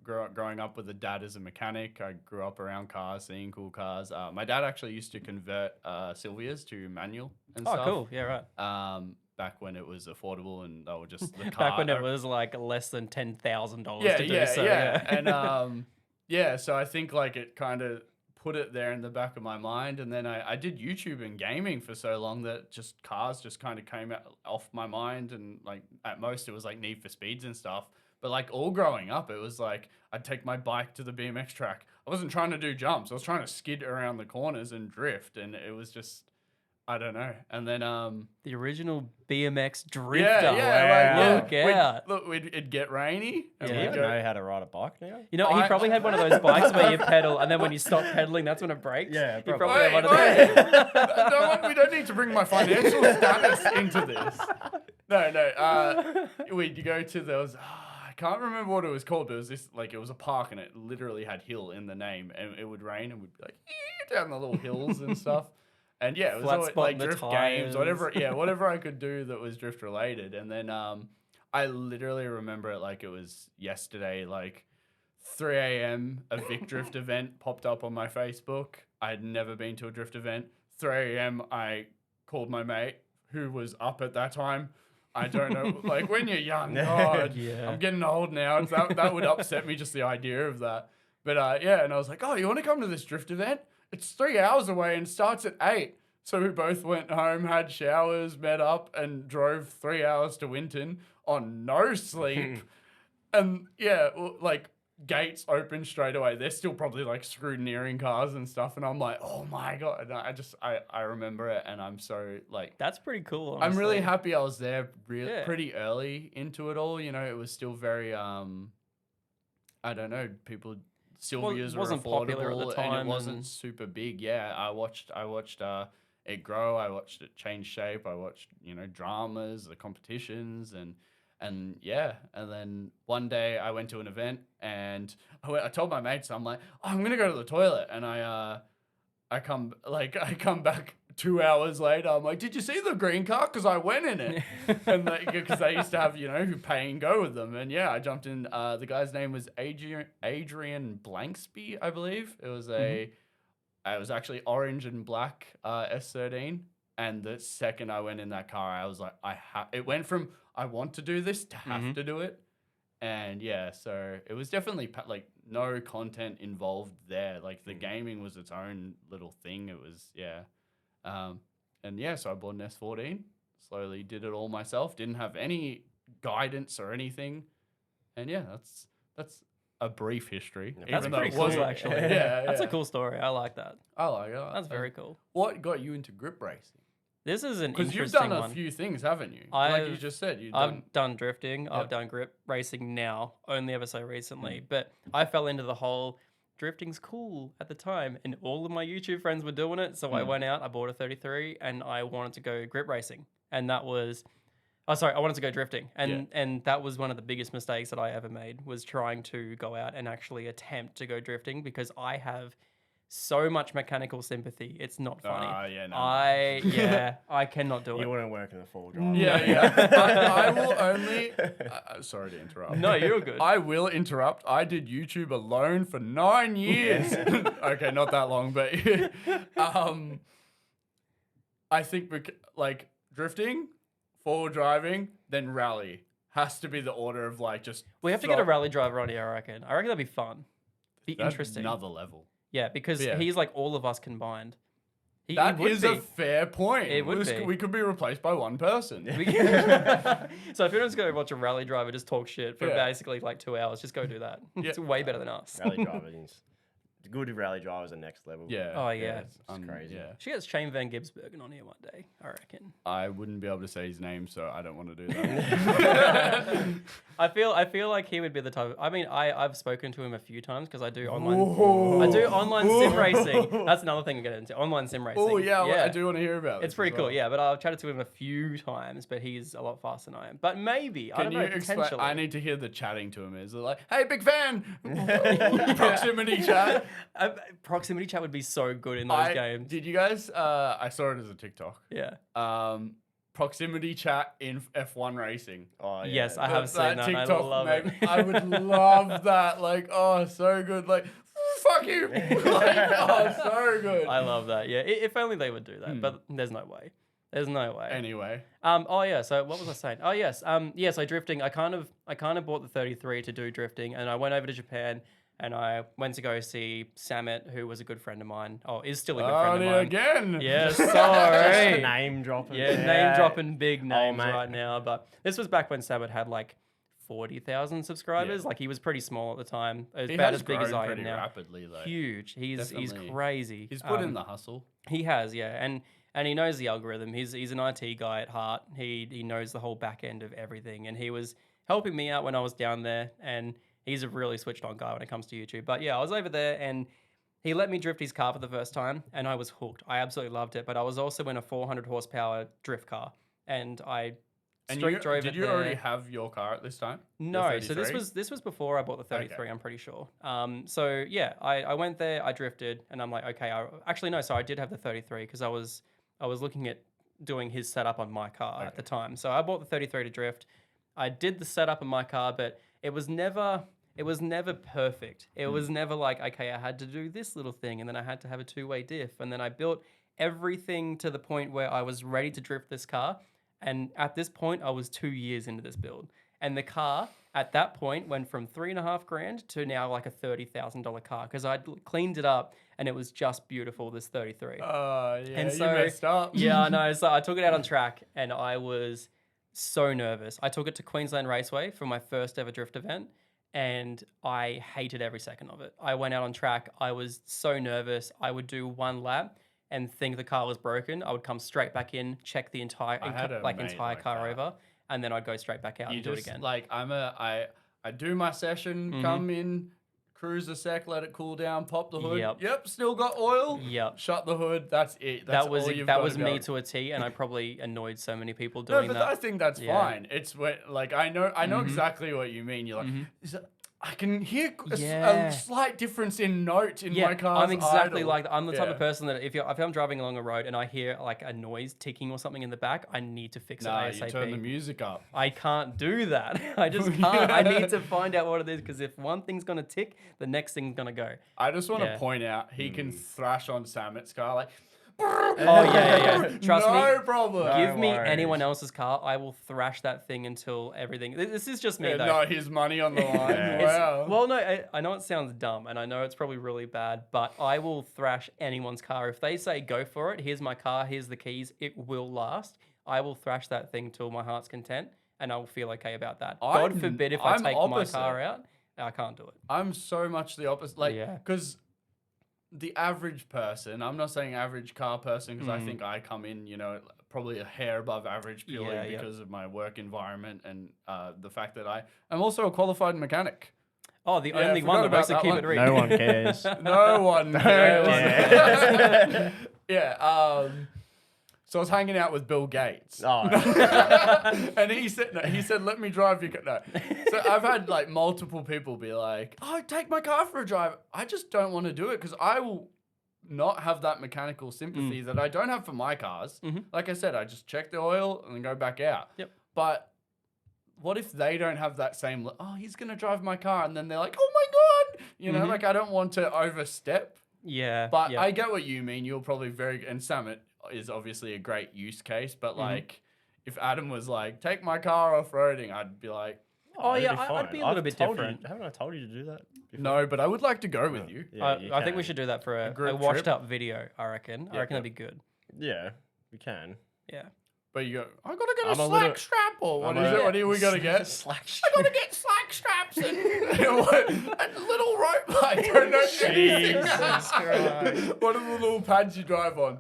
growing up with a dad as a mechanic. I grew up around cars, seeing cool cars. My dad actually used to convert Silvias to manual and Oh, stuff. cool. Yeah, right. Back when it was affordable and they were just the car. Back when it was like less than $10,000 yeah, to do yeah, so. yeah, and yeah. So I think like it kind of put it there in the back of my mind, and then I did YouTube and gaming for so long that just cars just kind of came off my mind, and like at most it was like Need for Speeds and stuff. But like all growing up, it was like I'd take my bike to the BMX track. I wasn't trying to do jumps. I was trying to skid around the corners and drift, and it was just I don't know. And then The original BMX drifter. Wow. Look out. it'd get rainy. And Do Yeah. you we'd even go, know how to ride a bike now? You know, he probably had one of those bikes where you pedal and then when you stop pedaling, that's when it breaks. Yeah, He probably. probably had one of Wait, those. no, we don't need to bring my financial status into this. No. We'd go to those. I can't remember what it was called, but it was this like it was a park and it literally had hill in the name, and it would rain and we'd be like down the little hills and stuff. And yeah, it was Flat always, spot like in the drift tires. games, whatever I could do that was drift related. And then I literally remember it like it was yesterday, like 3 a.m. a Vic Drift event popped up on my Facebook. I had never been to a drift event. 3 a.m. I called my mate who was up at that time. I don't know. Like when you're young, God, Yeah. I'm getting old now. It's that would upset me, just the idea of that. But yeah, and I was like, oh, you want to come to this drift event? It's 3 hours away and starts at 8. So we both went home, had showers, met up, and drove 3 hours to Winton on no sleep. And yeah, like gates open straight away. They're still probably like scrutineering cars and stuff. And I'm like, oh my God. And I remember it. And I'm so like, That's pretty cool. I'm really honestly. happy I was there Yeah. pretty early into it all. You know, it was still very, I don't know, people, Sylvia's wasn't were popular at the affordable time and it wasn't and- super big. Yeah, I watched it grow. I watched it change shape. I watched, you know, dramas, the competitions, and yeah. And then one day I went to an event and I told my mates, I'm like, oh, I'm gonna go to the toilet, and I come back 2 hours later. I'm like, did you see the green car? Because I went in it, and because they used to have, you know, pay and go with them, and yeah, I jumped in. The guy's name was Adrian Blanksby, I believe. It was it was actually orange and black S13. And the second I went in that car, I was like, it went from I want to do this to have to do it. And yeah, so it was definitely like no content involved there. Like the gaming was its own little thing. It was, yeah. And yeah, so I bought an S14, slowly did it all myself, didn't have any guidance or anything. And yeah, that's a brief history. Yeah, That's even though pretty it cool, wasn't- actually. Yeah, That's a yeah. cool story. I like that. I like it. That's very cool. What got you into grip racing? This is an Because interesting you've done a one. few things, haven't you? Like you I've- just said, you've I've done. done drifting. Yep. I've done grip racing now, only ever so recently. Mm. But I fell into the whole drifting's cool at the time, and all of my YouTube friends were doing it. So I Mm. went out, I bought a 33, and I wanted to go grip racing. And that was, I wanted to go drifting. And that was one of the biggest mistakes that I ever made, was trying to go out and actually attempt to go drifting, because I have so much mechanical sympathy. It's not funny. Yeah, no. I cannot do You it. wouldn't work in the full drive. Yeah. I will only. Sorry to interrupt. No, you're good. I will interrupt. I did YouTube alone for 9 years. Okay, not that long, but I think like drifting, forward driving, then rally has to be the order of like just. We have to get a rally driver on here, I reckon. I reckon that'd be fun. Be That's interesting. Another level. Yeah, because Yeah. he's like all of us combined. He That would is be. a fair point. It would be. We could be replaced by one person. So if you just go watch a rally driver just talk shit for Yeah. basically like 2 hours, just go do that. It's Yeah. way better than us. Rally drivers. Good rally drivers are next level. Yeah. Oh, yeah. It's crazy. Yeah. She gets Shane Van Gisbergen on here one day, I reckon. I wouldn't be able to say his name, so I don't want to do that. I feel like he would be the type of, I mean, I've spoken to him a few times because I do online sim racing. That's another thing to get into. Online sim racing. Oh yeah, I do want to hear about it. It's pretty cool, yeah. But I've chatted to him a few times, but he's a lot faster than I am. But maybe, I Can don't you know, explain? potentially. I need to hear the chatting to him. Is it like, hey, big fan, proximity chat? Proximity chat would be so good in those games. Did you guys? I saw it as a TikTok. Yeah. Proximity chat in F1 racing. Oh, yeah. Yes, I have seen that. I love it. I would love that. Like, oh, so good. Like, fuck you. Like, oh, so good. I love that. Yeah. If only they would do that, but there's no way. There's no way. Anyway. Oh yeah. So what was I saying? Oh yes. Yeah. So drifting. I kind of bought the 33 to do drifting, and I went over to Japan. And I went to go see Samet, who was a good friend of mine. Oh, is still a good friend of mine. Again. Yeah, sorry. Name dropping. Yeah, name dropping big names mate. right now. But this was back when Samet had like 40,000 subscribers. Yeah. Like he was pretty small at the time. It was He about has as big as grown I am pretty now. rapidly, though. Huge. He's Definitely. crazy. He's put in the hustle. He has, yeah, and he knows the algorithm. He's an IT guy at heart. He knows the whole back end of everything, and he was helping me out when I was down there. And he's a really switched on guy when it comes to YouTube. But yeah, I was over there, and he let me drift his car for the first time, and I was hooked. I absolutely loved it. But I was also in a 400 horsepower drift car, and I straight drove it Did you there. already have your car at this time? The No, so 33? this was before I bought the 33. Okay. I'm pretty sure. So yeah, I went there, I drifted, and I'm like, okay. Actually no, so I did have the 33 because I was looking at doing his setup on my car at the time. So I bought the 33 to drift. I did the setup on my car, but it was never perfect. It was never like, okay, I had to do this little thing, and then I had to have a two-way diff, and then I built everything to the point where I was ready to drift this car. And at this point, I was 2 years into this build. And the car at that point went from $3,500 to now like a $30,000 car because I'd cleaned it up and it was just beautiful, this 33. Yeah, And you so, messed up. Yeah, I know. So I took it out on track and I was so nervous. I took it to Queensland Raceway for my first ever drift event and I hated every second of it. I went out on track. I was so nervous. I would do one lap and think the car was broken. I would come straight back in, check the entire mate entire like car that. over, and then I'd go straight back out You and do it just again. like I do my session, come in, cruise a sec, let it cool down, pop the hood. Yep. Still got oil. Yep. Shut the hood. That's it. That's all you've that got was to me go. to a T, and I probably annoyed so many people No, doing but that. I think that's Yeah. fine. It's when like I know exactly what you mean. You're like, is it, I can hear Yeah. a slight difference in note in Yeah, my car's I'm exactly idle. like that. I'm the type Yeah. of person that if I'm driving along a road and I hear like a noise ticking or something in the back, I need to fix Nah, it ASAP. you turn the music up. I can't do that. I just can't. I need to find out what it is because if one thing's gonna tick, the next thing's gonna go. I just want to Yeah. point out he can thrash on Samet's car like. Oh yeah. Trust me. No problem. Give me worries. anyone else's car, I will thrash that thing until everything. This is just me Yeah, though. no, his money on the line. Yeah. Wow. Well, no, I know it sounds dumb, and I know it's probably really bad, but I will thrash anyone's car. If they say go for it, here's my car, here's the keys, it will last. I will thrash that thing till my heart's content, and I will feel okay about that. God I'm- forbid if I I'm take opposite. my car out, I can't do it. I'm so much the opposite. Like, Yeah. because the average person, I'm not saying average car person, because Mm. I think I come in, probably a hair above average purely Yeah, yeah. because of my work environment and the fact that I'm also a qualified mechanic. Oh, the Yeah, I only forgot one that about likes to that keep one. it real. No one cares. No one cares. Yeah. So I was hanging out with Bill Gates. Oh, And he said, let me drive your car. No. So I've had like multiple people be like, oh, take my car for a drive. I just don't want to do it because I will not have that mechanical sympathy that I don't have for my cars. Like I said, I just check the oil and then go back out. Yep. But what if they don't have that same, oh, he's going to drive my car. And then they're like, oh my God. Like I don't want to overstep. Yeah. But yeah. I get what you mean. You're probably and Samet is obviously a great use case. But like, if Adam was like, take my car off-roading, I'd be like, Oh, it'd yeah, be I'd fine. be a little I've bit told different. haven't I told you to do that? before? no, but I would like to go with you. Yeah, you I think we can. should do that for a group washed trip? up video, I reckon. I reckon that'd be good. Yeah, we can. Yeah. But you go, I gotta get I'm a a slack little- strap, or what I'm is a- it? What do we gotta get? Slack I gotta get slack straps and a little rope. I don't know anything. Jesus Christ. What are the little pads you drive on?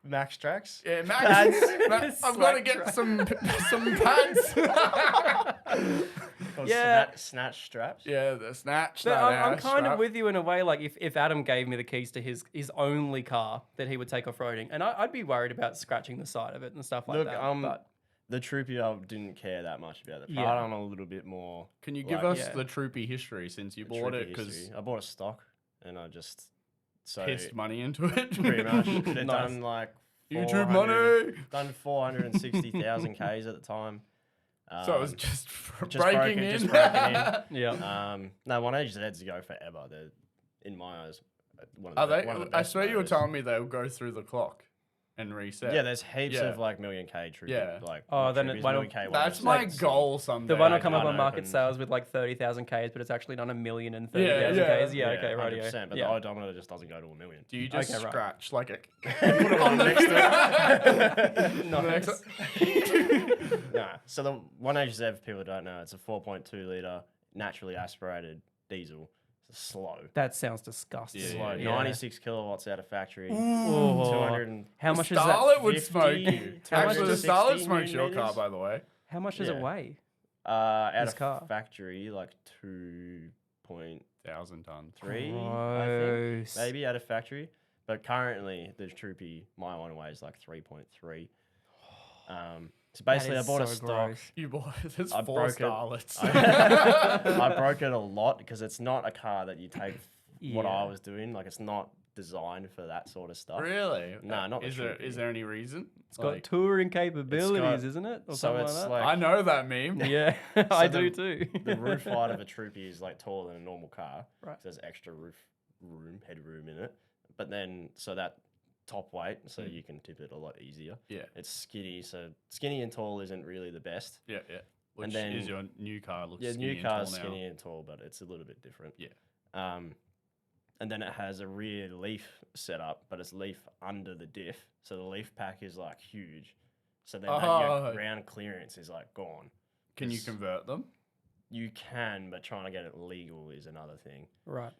Max tracks. Yeah, Max. I've got to Slack get some pads. Yeah. Snatch straps. Yeah, the snatch. But that I'm ass kind of strap. with you in a way. Like if Adam gave me the keys to his only car that he would take off roading, and I'd be worried about scratching the side of it and stuff like Look, that. But the troopy, I didn't care that much about the Yeah. part. I'm a little bit more. Can you give like, us yeah. the troopy history since you the bought troopy it? Because history. I bought a stock, and I just pissed money into it. pretty much. They'd Nice. done like YouTube 400 money. Done 460,000 Ks at the time. So it was just just breaking in. Just breaking in. yeah. No, 180Zs go forever. They're in my eyes. One Are of the, they? one of the I best swear you were motors. telling me they'll go through the clock and reset. Yeah, there's heaps Yeah. of like million K troopy. Yeah. Like Oh, not then it troopies, won't- million K That's ones. my Like, goal someday. The one will like come up on unopened. market sales with like 30,000 Ks, but it's actually done 1,030,000 Yeah. Ks. Yeah, okay, right. 100%, but Yeah. the odometer just doesn't go to 1 million. Do you just Okay, right. scratch like a? Put it on next to it. Nice. Nah. So the 180Z, if people don't know, it's a 4.2 litre naturally aspirated diesel. It's slow. That sounds disgusting. Yeah, Slow. yeah. 96 kilowatts out of factory. Oh. 200 and How much is that? Starlet would 50, smoke you. How much Actually, the does- Starlet 60 smokes your newton car, meters? by the way. How much does it Yeah. weigh? out This of car? factory, like 2.3, 1,000 tons. I think. Gross. Maybe out of factory. But currently, the Troopy, my one weighs like 3.3. So basically, I is bought a so stock. gross. You bought there's I 4 broke it. Starlets. I broke it a lot because it's not a car that you take what I Yeah. was doing. Like, it's not designed for that sort of stuff. Really? Nah, not the Is there Troopy. is there any reason? It's got touring capabilities, isn't it? Or so something it's like like I know that meme. that. Yeah, I do the- too. the roof height of a Troopy is like taller than a normal car. Right. So there's extra headroom in it. But then, so that top weight, so you can tip it a lot easier. Yeah. It's skinny, so skinny and tall isn't really the best. Yeah. Which And then- is your new car looks Yeah, skinny new car's and tall now. skinny and tall, but it's a little bit different. Yeah. And then it has a rear leaf setup, but it's leaf under the diff, so the leaf pack is like huge. So then your ground clearance is like gone. Can you It's- convert them? You can, but trying to get it legal is another thing. Right.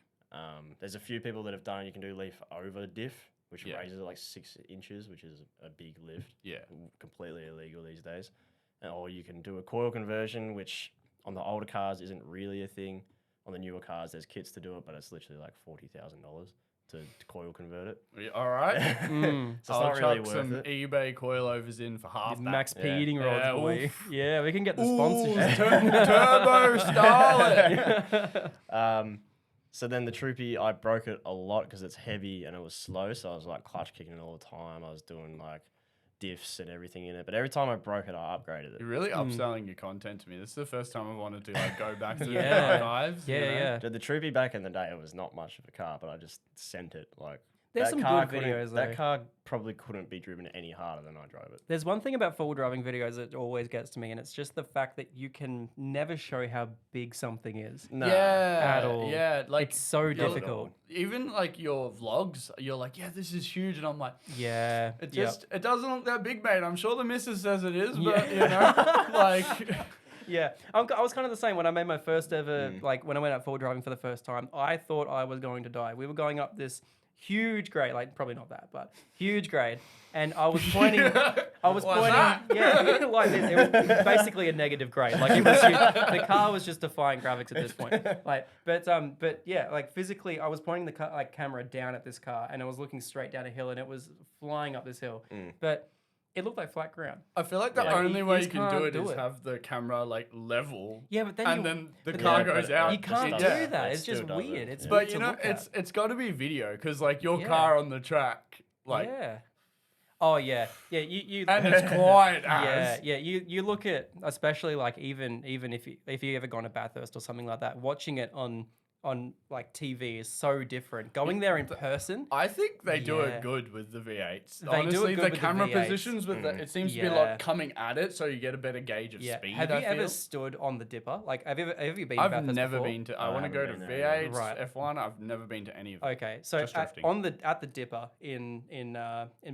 There's a few people that have done. You can do leaf over diff, which Yeah. raises it like 6 inches, which is a big lift. Yeah. Completely illegal these days. Or you can do a coil conversion, which on the older cars isn't really a thing. On the newer cars, there's kits to do it, but it's literally like $40,000 to coil convert it. All right. Mm. So it's I'll not really chuck worth some it. eBay coilovers in for half that. Max P Yeah. eating rods, Yeah, boy. oof. Yeah, we can get the Ooh, sponsorship. Turbo Starlet. So then the Troopy, I broke it a lot because it's heavy and it was slow. So I was like clutch kicking it all the time. I was doing like diffs and everything in it. But every time I broke it, I upgraded it. You're really upselling your content to me. This is the first time I've wanted to like go back to the Yeah. archives. you Yeah, know? yeah. The Troopy back in the day, it was not much of a car, but I just sent it like. There's that some car good couldn't- videos, though. That car probably couldn't be driven any harder than I drove it. There's one thing about full driving videos that always gets to me, and it's just the fact that you can never show how big something is. Nah. Yeah, At all. yeah. Like It's so you're- difficult. Even like your vlogs, you're like, yeah, this is huge, and I'm like, Yeah. it yep. just it doesn't look that big, mate. I'm sure the missus says it is, but Yeah. you know, like, Yeah, I was kind of the same when I made my first ever, like when I went out full driving for the first time. I thought I was going to die. We were going up this huge grade, like probably not that, but huge grade, and I was pointing. I was What's pointing, that? yeah, like this. It was basically a negative grade. Like it was, the car was just defying graphics at this point. Like, but yeah, like physically, I was pointing the camera down at this car, and I was looking straight down a hill, and it was flying up this hill, but it looked like flat ground. I feel like the Yeah. only You way you just can do can't it do is it. have the camera like level. Yeah, but then and you, then the but car then- goes but out. You can't Just do doesn't. that. It It's just still doesn't. weird. It's Yeah. But weird you to know, look at. it's got to be video because like your Yeah. car on the track, like, yeah. Oh yeah, yeah. You and it's quiet yeah, as. yeah. You look at, especially like even if you ever gone to Bathurst or something like that, watching it on like TV is so different. Going there in person, I think they do Yeah. it good with the V8s. They do it Honestly, good the with the camera V8s. positions with it seems to be a Yeah. lot coming at it, so you get a better gauge of yeah. speed. Have you I ever feel. stood on the Dipper? Like, have you been? to I've Bathurst never before? been to. I I want to go haven't to been there, V8s, Right. F1. I've never been to any of them. Okay, so Just at drifting. the Dipper in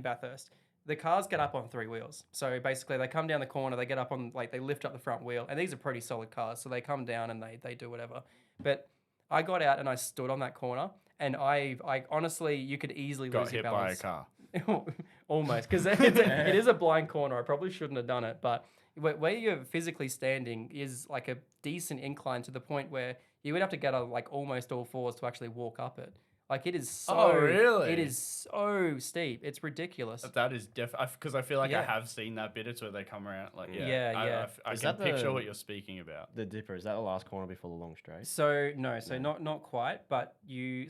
Bathurst, the cars get up on 3 wheels. So basically, they come down the corner, they get up on, like, they lift up the front wheel, and these are pretty solid cars, so they come down and they do whatever. But I got out and I stood on that corner, and I honestly, you could easily Got lose your hit by a balance. car. Almost, because it is a blind corner. I probably shouldn't have done it, but where you're physically standing is like a decent incline to the point where you would have to get on like almost all fours to actually walk up it. Like it is so. Oh, really? It is so steep. It's ridiculous. That is because I feel like I Yeah. have seen that bit. It's where they come around. Like Yeah, I, yeah. I Is can that picture the- what you're speaking about. The Dipper, is that the last corner before the long straight? So no, so not quite, but you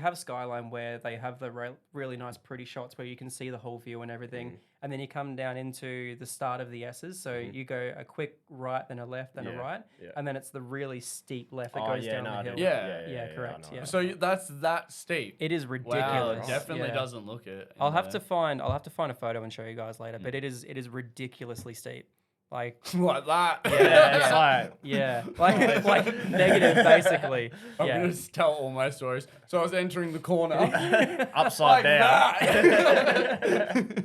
have Skyline where they have the really nice pretty shots where you can see the whole view and everything, and then you come down into the start of the S's. So you go a quick right, then a left, then a Yeah, right, yeah. and then it's the really steep left that Oh, goes yeah, down no, I the do. hill. Yeah. Yeah, I correct, know yeah. that. So that's that steep. It is Wow, ridiculous. definitely yeah. doesn't look it. I'll in have there. to find a photo and show you guys later, but it is ridiculously steep. Like like that. Yeah, It's like, yeah, like negative basically. I'm Yeah. gonna just tell all my stories. So I was entering the corner. upside like down. that.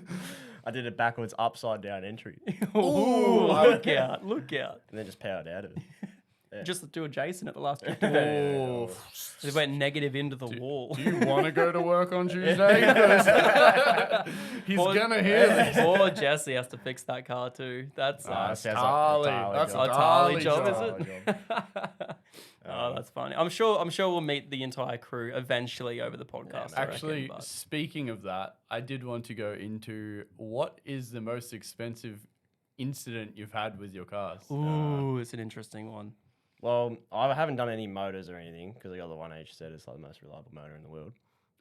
I did it backwards, upside down entry, Ooh, look out, look out. and then just powered out of it. Just do a Jason at the last drift. Oh, It went negative into the wall. do you want to go to work on Tuesday? 'Cause he's gonna hear this. Poor Jesse has to fix that car too. That's That sounds Harley. like the That's Harley a a job. Harley Harley job, job. is it? Oh, that's funny. I'm sure we'll meet the entire crew eventually over the podcast. I reckon, Actually, but- speaking of that, I did want to go into what is the most expensive incident you've had with your cars? ooh, it's an interesting one. Well, I haven't done any motors or anything because I got the 1H set. It's like the most reliable motor in the world.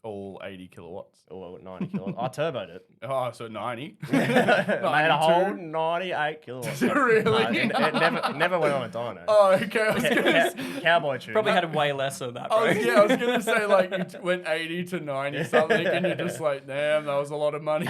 All 80 kilowatts. or 90 kilowatts. I turboed it. Oh, so 90. Made a whole 92? 98 kilowatts. Really? No, it never went on a dyno. Oh, okay. I was gonna Cowboy tune. Probably had way less of that, bro. I was gonna say like you went 80 to 90 something, and you're just like, damn, that was a lot of money.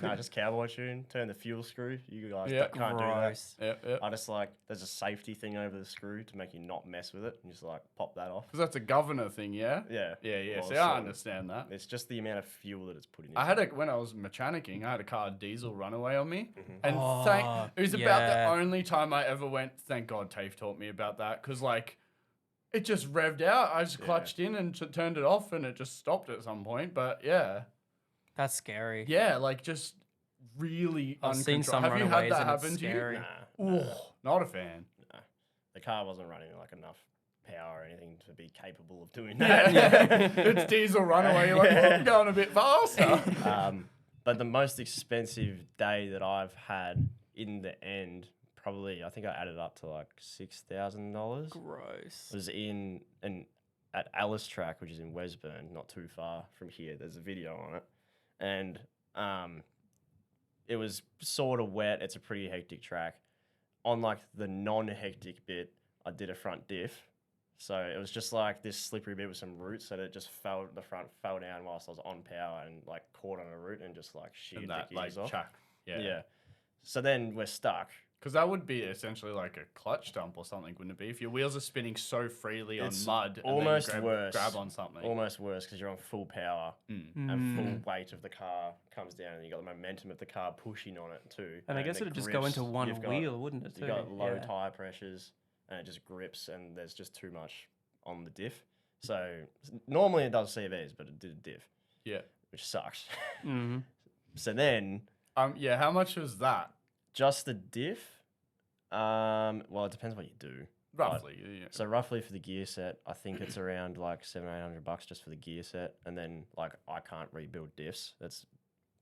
No, just cowboy tune. Turn the fuel screw. You guys Yep. can't do that. Gross. Yeah. I just there's a safety thing over the screw to make you not mess with it, and just pop that off. Because that's a governor thing, yeah. Yeah. Yeah. Well, See, sort I of. understand that. It's just the amount of fuel that it's putting in. I had when I was mechanicking, I had a car diesel runaway on me, and Oh, it was about the yeah. only time I ever went. Thank God, TAFE taught me about that because it just revved out. I just clutched in and turned it off, and it just stopped at some point. But yeah, That's scary. just really I've seen uncontrolled. some Have you had runaways that and it's happen to you? scary. Nah, Ooh, not a fan. the car wasn't running enough power or anything to be capable of doing Yeah, that. it's diesel runaway. You're like, oh, I'm going a bit faster. But the most expensive day that I've had in the end, probably I think I added up to $6,000. Gross. Was at Alice Track, which is in Wesburn, not too far from here. There's a video on it, and it was sort of wet. It's a pretty hectic track. On the non-hectic bit, I did a front diff. So it was just this slippery bit with some roots, so that it just the front fell down whilst I was on power and caught on a root and just sheared And the that gears off. chuck. Yeah. So then we're stuck. Because that would be essentially like a clutch dump or something, wouldn't it be? If your wheels are spinning so freely It's on mud, almost and then worse. grab on something. Almost worse because you're on full power Mm. and full weight of the car comes down and you got the momentum of the car pushing on it too. And I guess the it'd just go grips, into one you've got- wheel, wouldn't it? You've Too? got low Yeah. tire pressures and it just grips and there's just too much on the diff. So normally it does CVs, but it did a diff, Yeah. which sucks. Mhm. So then Yeah. How much was that? just the diff, well, it depends what you do. Roughly. Yeah. So roughly for the gear set, I think it's around $700-800 just for the gear set, and then I can't rebuild diffs. That's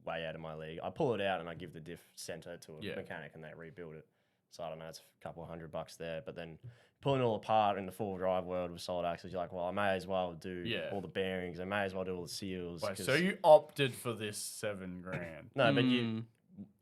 way out of my league. I pull it out and I give the diff center to a mechanic and they rebuild it. So I don't know, it's a couple $100 there. But then pulling it all apart in the full drive world with solid axles, you're like, well, I may as well do all the bearings. I may as well do all the seals. Wait, so you opted for this $7,000? No, but Mm,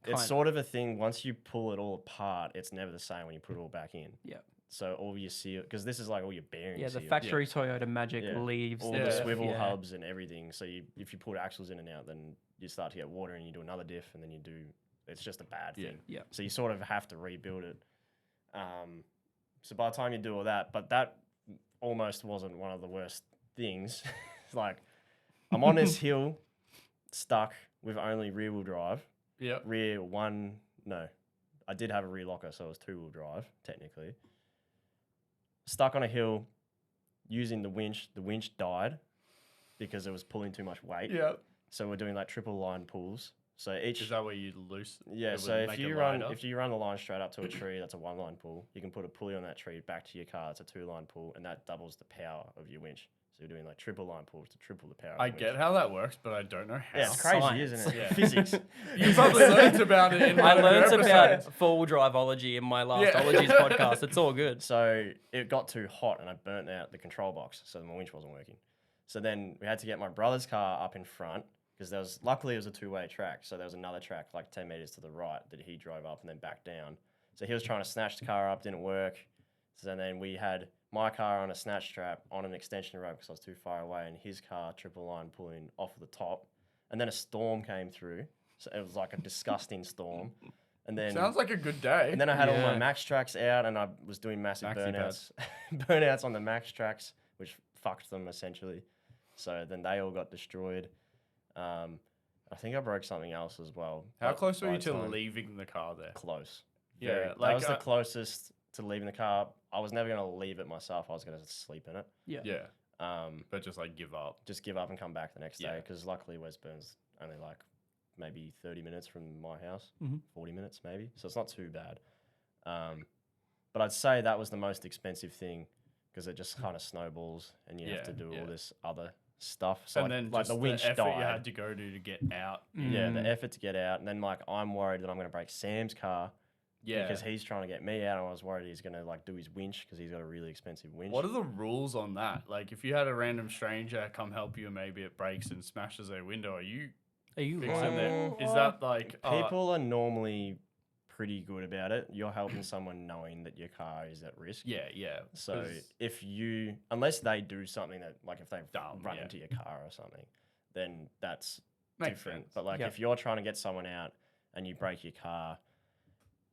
it's kind sort of a thing. Once you pull it all apart, it's never the same when you put it all back in. Yeah. So all your seal, because this is all your bearings. Yeah, the sealed. factory Toyota magic Yeah. leaves. All the the diff, swivel yeah. hubs and everything. So if you put axles in and out, then you start to get water and you do another diff and then it's just a bad thing. Yeah. So you sort of have to rebuild it. So by the time you do all that, but that almost wasn't one of the worst things. It's I'm on this hill stuck with only rear wheel drive. Yeah. I did have a rear locker, so it was 2-wheel drive, technically. Stuck on a hill using the winch. The winch died because it was pulling too much weight. Yeah. So we're doing triple line pulls. So each Is that where you loose? yeah. it So would if make you it run lighter? the line straight up to a tree, that's a 1-line pull. You can put a pulley on that tree back to your car. It's a 2-line pull, and that doubles the power of your winch. So you're doing triple line pulls to triple the power. I of the get winch. how that works, but I don't know how. Yeah, it's crazy, Science. isn't it? Yeah. Physics. You probably learned about it in I one of your learned about episodes. full driveology in my last Yeah. ologies podcast. It's all good. So it got too hot and I burnt out the control box, so my winch wasn't working. So then we had to get my brother's car up in front because luckily it was a 2-way track, so there was another track 10 meters to the right that he drove up and then back down. So he was trying to snatch the car up, didn't work. So then we had my car on a snatch strap on an extension rope because I was too far away, and his car triple line pulling off the top. And then a storm came through, so it was a disgusting storm. And then Sounds like a good day. And then I had all my Yeah. max tracks out, and I was doing massive Maxi burnouts, burnouts on the max tracks, which fucked them essentially. So then they all got destroyed. I think I broke something else as well. How but close were by you the to time- leaving the car there? Close. Yeah, That was the closest to leaving the car. I was never going to leave it myself. I was going to sleep in it. Yeah, Um, but just give up. just give up and come back the next day Yeah. because luckily Westburn's only maybe 30 minutes from my house, Mhm. 40 minutes maybe. So it's not too bad. But I'd say that was the most expensive thing because it just kind of snowballs and you have to do all this other stuff. So And then like just the winch effort died. you had to go to get out. Yeah, the Mm. effort to get out. And then I'm worried that I'm going to break Sam's car Yeah. because he's trying to get me out. And I was worried he's going to like do his winch because he's got a really expensive winch. What are the rules on that? Like, if you had a random stranger come help you, and maybe it breaks and smashes their window, are you fixing lying? it? Is that like People are normally pretty good about it. You're helping someone knowing that your car is at risk. Yeah, yeah. So 'cause- if you, unless they do something that, like if they've Dumb, run yeah. into your car or something, then that's Makes different. sense. But like Yep. if you're trying to get someone out and you break your car,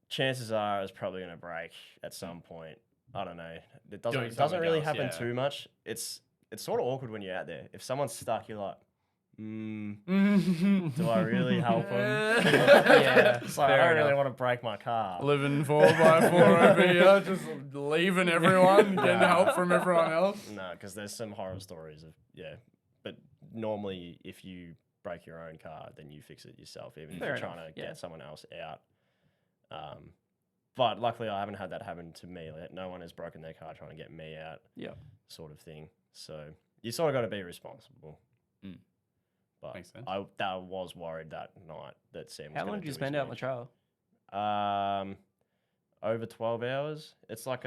chances are it's probably going to break at some point. I don't know. It Doing doesn't something really else, happen yeah. too much. It's sort of awkward when you're out there. If someone's stuck, you're like, do I really help them? Yeah, It's like, I fair don't really enough. want to break my car. Living 4x4 over here, just leaving everyone, getting Yeah. help from everyone else. No, because there's some horror stories of but normally if you break your own car, then you fix it yourself, even Fair if you're enough, trying to yeah. get someone else out. But luckily, I haven't had that happen to me. Like, no one has broken their car trying to get me out, Yeah. sort of thing. So you sort of got to be responsible. Mm. But Makes sense. I was worried that night that Sam. How was long gonna did you do spend his out on the trail? winch. Over 12 hours. It's like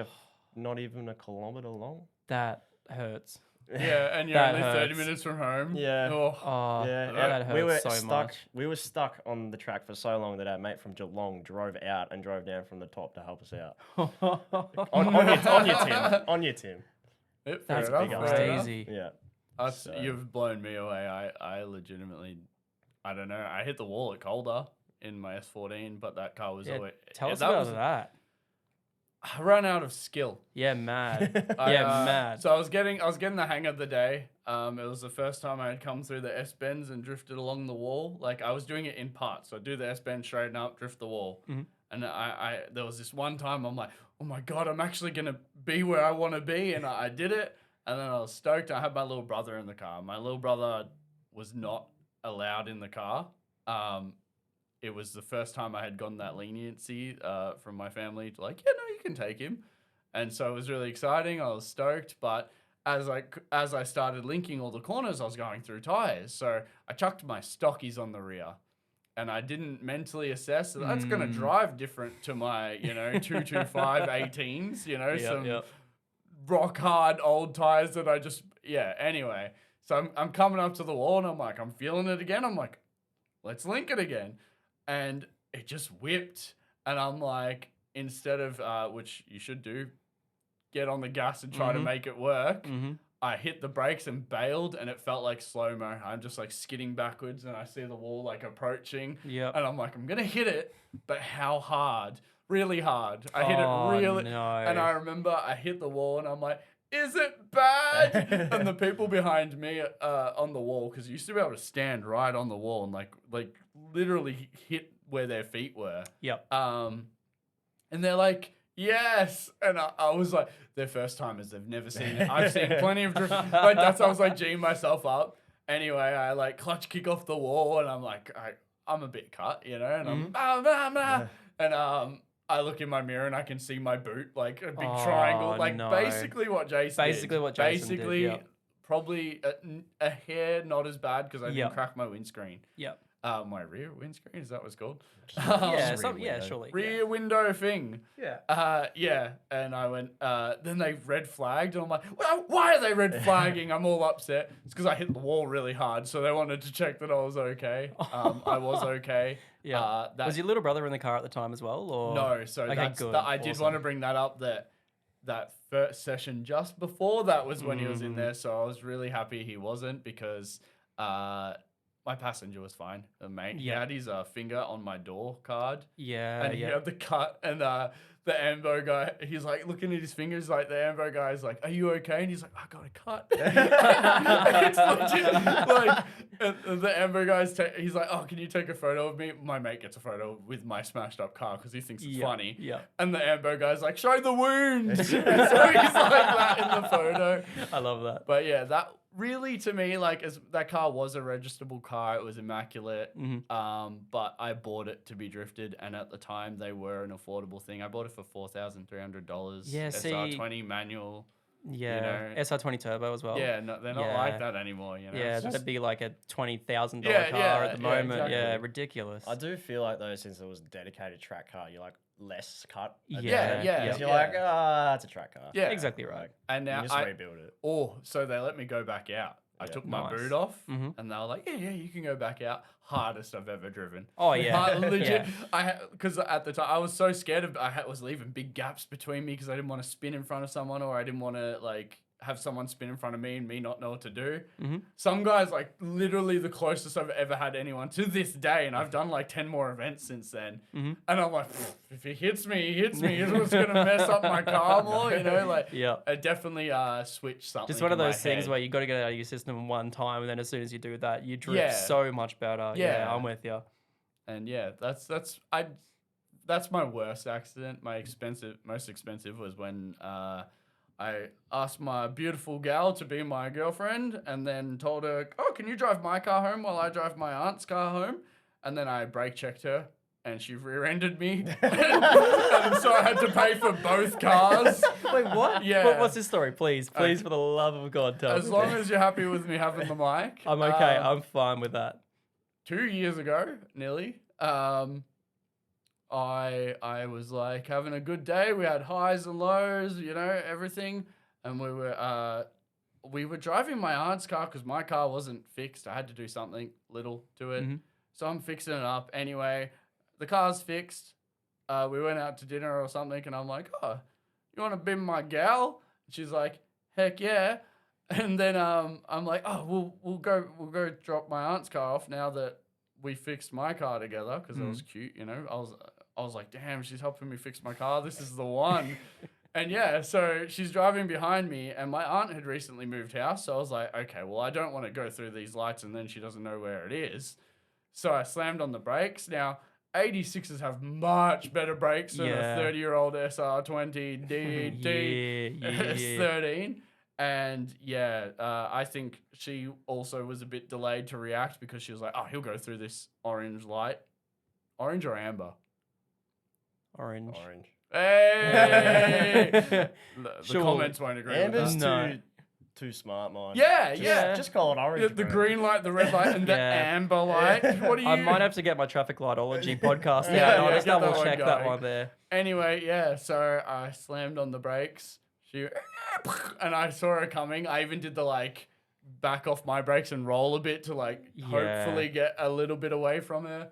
not even a kilometer long. That hurts. Yeah, and you're That only 30 hurts. minutes from home. Yeah. Oh, Oh, Yeah, that hurts we were so stuck. much. We were stuck on the track for so long that our mate from Geelong drove out and drove down from the top to help us out. On your Tim. On your Tim. yeah, That's fair big enough, ass fair days. enough. crazy. Yeah. So- You've blown me away. I legitimately, I don't know. I hit the wall at Calder in my S14, but that car was Yeah, always. Tell yeah, us that about was- that. I ran out of skill. Yeah, mad. I, Yeah, mad. So I was getting the hang of the day. It was the first time I had come through the S bends and drifted along the wall. Like I was doing it in parts. So I'd do the S bend, straighten up, drift the wall. Mhm. And I there was this one time I'm like, oh my god, I'm actually gonna be where I want to be, and I did it. And then I was stoked. I had my little brother in the car. My little brother was not allowed in the car. It was the first time I had gotten that leniency from my family to like, yeah, no, you can take him. And so it was really exciting. I was stoked. But as I started linking all the corners, I was going through tires. So I chucked my stockies on the rear. And I didn't mentally assess that that's going to drive different to my, 225 18s, some rock hard old tires that I just, anyway. So I'm coming up to the wall and I'm like, I'm feeling it again. I'm like, let's link it again. And it just whipped. And I'm like, instead of, which you should do, get on the gas and try to make it work. Mm-hmm. I hit the brakes and bailed, and it felt like slow-mo. I'm just like skidding backwards, and I see the wall like approaching. Yep. And I'm like, I'm gonna hit it, but how hard? Really hard. I hit Oh, it really, no. and I remember I hit the wall, and I'm like, is it bad? And the people behind me on the wall, because you used to be able to stand right on the wall and like literally hit where their feet were. Yep. And they're like, yes. And I was like, they're first timers. They've never seen it. I've seen plenty of drift. Like, I was like G'ing myself up. Anyway, I like clutch kick off the wall and I'm like, I'm a bit cut, and I'm, and I look in my mirror and I can see my boot, like a big triangle. Like no. basically what Jason did. Basically, yep. Probably a hair not as bad because I didn't Yep. crack my windscreen. Yep. My rear windscreen, is that what it's called? Yeah, rear window. surely. Rear window thing. Yeah. Yeah. And I went, then they red flagged, and I'm like, well, why are they red flagging? I'm all upset. It's because I hit the wall really hard, so they wanted to check that I was okay. I was okay. Yeah. Was your little brother in the car at the time as well? Or No, so Okay, that's good. I did Awesome. want to bring that up, that first session just before that was when he was in there, so I was really happy he wasn't, because my passenger was fine, mate. He Yeah. had his finger on my door card. Yeah. And he had the cut, and the Ambo guy, he's like looking at his fingers, like the Ambo guy's like, are you okay? And he's like, I got a cut. It's legit, like, and the Ambo guy's, he's like, oh, can you take a photo of me? My mate gets a photo with my smashed up car because he thinks it's funny. Yeah. And the Ambo guy's like, show the wound. So he's like that in the photo. I love that. But yeah, that really, to me, like, that car was a registerable car. It was immaculate. But I bought it to be drifted, and at the time they were an affordable thing. I bought it for $4,300. Yeah, see- SR20 manual. Yeah. know? SR20 turbo as well. Yeah, no, they're not Yeah. like that anymore. You know, Yeah, It's that'd just- be like a $20,000 Yeah, car yeah, at the yeah, moment. Yeah, exactly. ridiculous. I do feel like though, since it was a dedicated track car, you're like less cut. at the Yeah, end, yeah, 'cause yeah. You're like, it's a track car. yeah, Exactly right. Like, And you now just rebuild it. so they let me go back out. I Yeah. took my Nice. boot off, Mhm. and they were like, "Yeah, you can go back out." Hardest I've ever driven. Oh, yeah. Legit. Yeah. Because at the time I was so scared of. Was leaving big gaps between me because I didn't want to spin in front of someone, or I didn't want to like have someone spin in front of me and me not know what to do. Mhm. Some guys like literally the closest I've ever had anyone to this day, and I've done like 10 more events since then. Mhm. And I'm like, if he hits me, he hits me. It's just gonna mess up my car more, you know. Like, Yeah. I definitely switched something. Just one of in my those things head. where you got to get it out of your system one time, and then as soon as you do that, you drift Yeah. so much better. Yeah, Yeah. I'm with you. And yeah, that's my worst accident. My most expensive was when I asked my beautiful gal to be my girlfriend, and then told her, "Oh, can you drive my car home while I drive my aunt's car home?" And then I brake checked her, and she rear-ended me, and so I had to pay for both cars. Wait, what? Yeah. What's this story? Please, for the love of God, tell As me. long as you're happy with me having the mic, I'm okay. I'm fine with that. 2 years ago, nearly, I was like having a good day. We had highs and lows, you know, everything. And we were driving my aunt's car because my car wasn't fixed. I had to do something little to it. Mhm. So I'm fixing it up. Anyway, the car's fixed. We went out to dinner or something, and I'm like, "Oh, you want to be my gal?" And she's like, "Heck yeah." And then I'm like, "Oh, we'll go drop my aunt's car off now that we fixed my car together because it was cute, you know." I was like, "Damn, she's helping me fix my car. This is the one." And yeah, so she's driving behind me, and my aunt had recently moved house, so I was like, "Okay, well, I don't want to go through these lights and then she doesn't know where it is." So I slammed on the brakes. Now, 86s have much better brakes than Yeah. a 30-year-old SR20 DD Yeah. S13. And yeah, I think she also was a bit delayed to react because she was like, "Oh, he'll go through this orange light." Orange or amber? Orange. Orange. Hey! The Sure. comments won't agree Amber's with that. No. too smart, mine. Yeah, Just- yeah. Just call it orange. The bro. green light, the red light, and the Yeah. amber light. What do you... I might have to get my traffic lightology podcast out. Yeah, and I'll yeah, just get that double one check that going. one there. Anyway, yeah, so I slammed on the brakes. She and I saw her coming. I even did the like back off my brakes and roll a bit to like hopefully get a little bit away from her.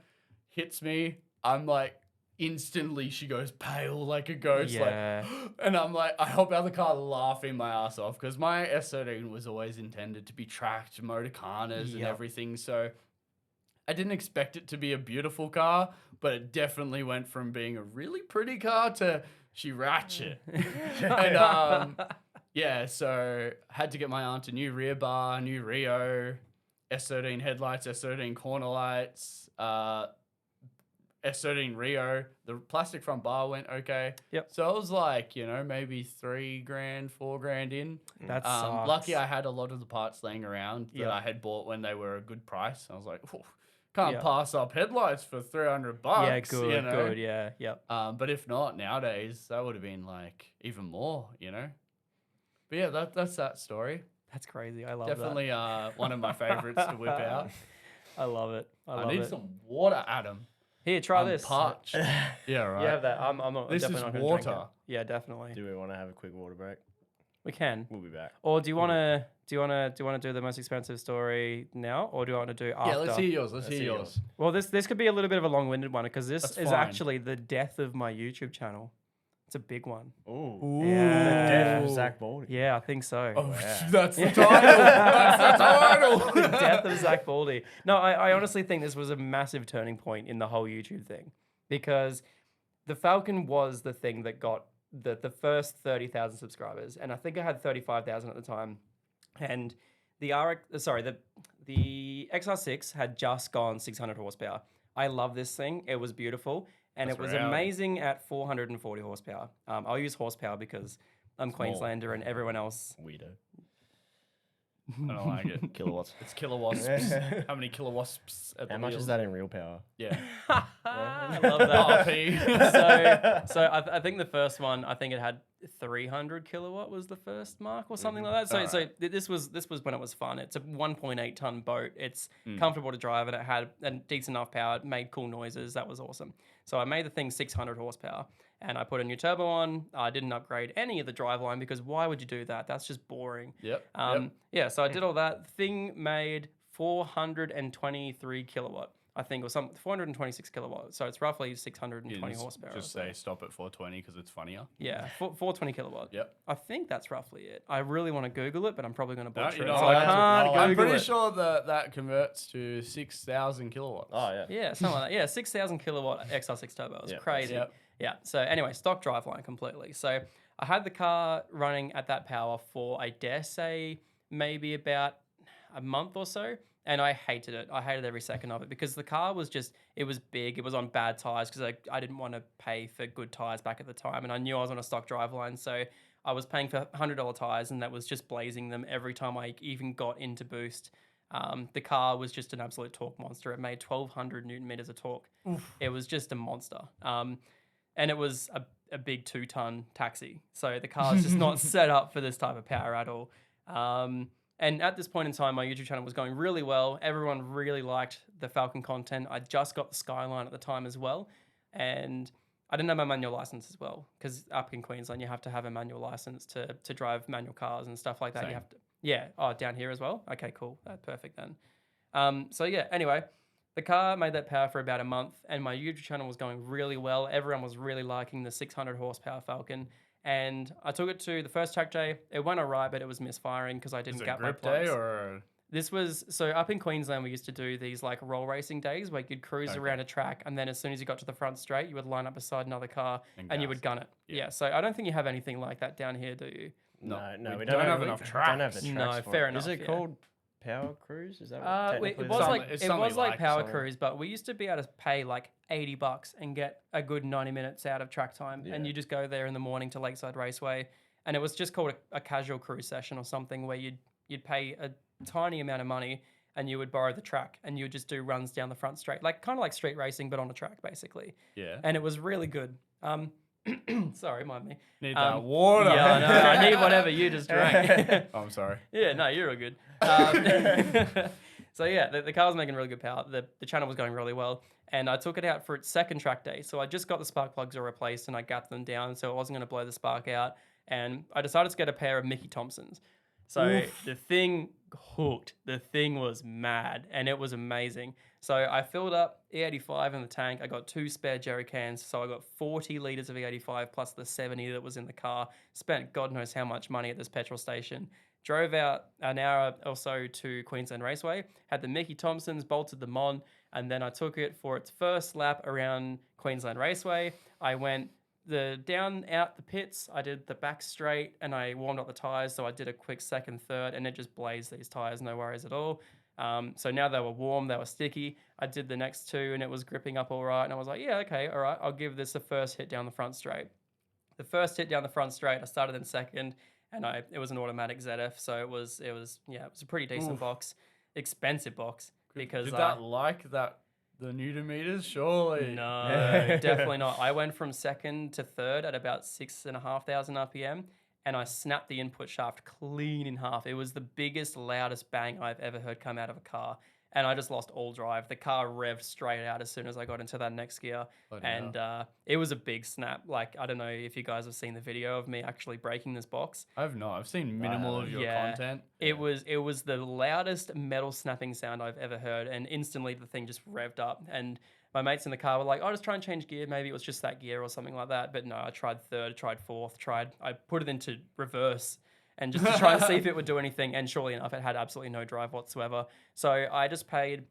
Hits me. I'm like instantly she goes pale like a ghost. Yeah. Like, and I'm like, I hop out of the car laughing my ass off because my S13 was always intended to be tracked, motor carners and Yep. everything. So I didn't expect it to be a beautiful car, but it definitely went from being a really pretty car to she ratchet. And yeah, so had to get my aunt a new rear bar, new Rio, S13 headlights, S13 corner lights, S13 Rio. The plastic front bar went okay. Yep. So it was like, you know, maybe $3,000, $4,000 in. That sucks. Lucky I had a lot of the parts laying around that Yep. I had bought when they were a good price. I was like, "Ooh, can't Yep. pass up headlights for $300. Yeah, good, you know? good. Yeah, yep. But if not, nowadays that would have been like even more, you know. But yeah, that's that story. That's crazy. I love Definitely one of my favorites to whip out. that. I love it. I love need it. some water, Adam. Here, try I'm this. parched. Yeah, right. You have that. I'm not. This definitely is not gonna drink it. water. Yeah, definitely. Do we want to have a quick water break? We can. We'll be back. Or do you want to? Do you want to do the most expensive story now, or do you want to do after? Yeah, let's hear yours. Let's Let's hear hear yours. Well, this could be a little bit of a long-winded one because this That's is fine. actually the death of my YouTube channel. It's a big one. Ooh. Yeah. The death of Zach Baldy. Yeah, I think so. Oh, Wow. that's the title. That's the title. The death of Zach Baldy. No, I honestly think this was a massive turning point in the whole YouTube thing because the Falcon was the thing that got the first 30,000 subscribers, and I think I had 35,000 at the time, and the XR6 had just gone 600 horsepower. I love this thing. It was beautiful, and That's it was rowdy. amazing at 440 horsepower. I'll use horsepower because I'm Small. Queenslander and everyone else. Weirdo. I don't like it. Kilowatts. It's kilowatts. How many kilowatts? At How the much wheels? is that in real power? Yeah. love that. RP. I think the first one, I think it had 300 kilowatt was the first mark or something like that. So this was when it was fun. It's a 1.8 ton boat. It's comfortable to drive and it had a decent enough power. It made cool noises. That was awesome. So I made the thing 600 horsepower and I put a new turbo on. I didn't upgrade any of the driveline because why would you do that? That's just boring. Yep. Yeah, so I did all that. Thing made 423 kilowatt, I think, or 426 kilowatt. So it's roughly 620 horsepower. Just say stop at 420 because it's funnier. Yeah, 420 kilowatt. Yep. I think that's roughly it. I really want to Google it, but I'm probably going to butcher No, it. So I can't Google I'm pretty it. sure that converts to 6,000 kilowatts. Oh, yeah. Yeah, something like that. Yeah, 6,000 kilowatt XR6 turbo. It's Yep. crazy. Yep. Yeah. So anyway, stock driveline completely. So I had the car running at that power for, I dare say, maybe about a month or so. And I hated it. I hated every second of it because the car was just, it was big. It was on bad tires because I didn't want to pay for good tires back at the time. And I knew I was on a stock driveline. So I was paying for $100 tires and that was just blazing them every time I even got into boost. The car was just an absolute torque monster. It made 1,200 Newton meters of torque. Oof. It was just a monster. And it was a big 2-ton taxi. So the car is just not set up for this type of power at all. And at this point in time, my YouTube channel was going really well. Everyone really liked the Falcon content. I just got the Skyline at the time as well. And I didn't have my manual license as well. Because up in Queensland, you have to have a manual license to drive manual cars and stuff like that. Same. You have to. Yeah. Oh, down here as well? Okay, cool. That's perfect then. So yeah, anyway, the car made that power for about a month. And my YouTube channel was going really well. Everyone was really liking the 600 horsepower Falcon. And I took it to the first track day. It went all right, but it was misfiring because I didn't get my grip plugs. day or This was, so up in Queensland, we used to do these like roll racing days where you'd cruise around a track. And then as soon as you got to the front straight, you would line up beside another car and you would gun it. Yeah. So I don't think you have anything like that down here, do you? No, we we don't have we enough Don't tracks. have the tracks No, for fair it. enough, Is it yeah. called Power Cruise? Is that what technically It was is? like It's it something was like like Power something. Cruise, but we used to be able to pay like $80 and get a good 90 minutes out of track time, and you just go there in the morning to Lakeside Raceway, and it was just called a casual cruise session or something where you'd pay a tiny amount of money and you would borrow the track and you would just do runs down the front straight, like kind of like street racing but on a track basically. Yeah. And it was really good. Sorry, mind me. Need that water. Yeah, I know. I need whatever you just drank. Oh, I'm sorry. Yeah, no, you're all good. So yeah, the car was making really good power. The channel was going really well. And I took it out for its second track day. So I just got the spark plugs all replaced and I gapped them down so it wasn't going to blow the spark out. And I decided to get a pair of Mickey Thompsons. So the thing hooked. The thing was mad and it was amazing. So I filled up E85 in the tank. I got 2 spare jerry cans. So I got 40 litres of E85 plus the 70 that was in the car. Spent God knows how much money at this petrol station. Drove out an hour or so to Queensland Raceway. Had the Mickey Thompsons, bolted them on. And then I took it for its first lap around Queensland Raceway. I went down out the pits, I did the back straight and I warmed up the tyres. So I did a quick second, third, and it just blazed these tyres, no worries at all. So now they were warm, they were sticky. I did the next 2 and it was gripping up all right. And I was like, yeah, okay, all right, I'll give this a first hit down the front straight. The first hit down the front straight, I started in second and it was an automatic ZF. So it was a pretty decent box, expensive box because Did that like that? The Newton meters, surely. No, definitely not. I went from second to third at about 6,500 RPM, and I snapped the input shaft clean in half. It was the biggest, loudest bang I've ever heard come out of a car, and I just lost all drive. The car revved straight out as soon as I got into that next gear, and it was a big snap. Like, I don't know if you guys have seen the video of me actually breaking this box. I've not. I've seen minimal of your content. It was the loudest metal snapping sound I've ever heard, and instantly the thing just revved up. And my mates in the car were like, "Oh, just try and change gear. Maybe it was just that gear or something like that." But no, I tried third, tried fourth, I put it into reverse and just to try and see if it would do anything. And surely enough, it had absolutely no drive whatsoever. So I just paid,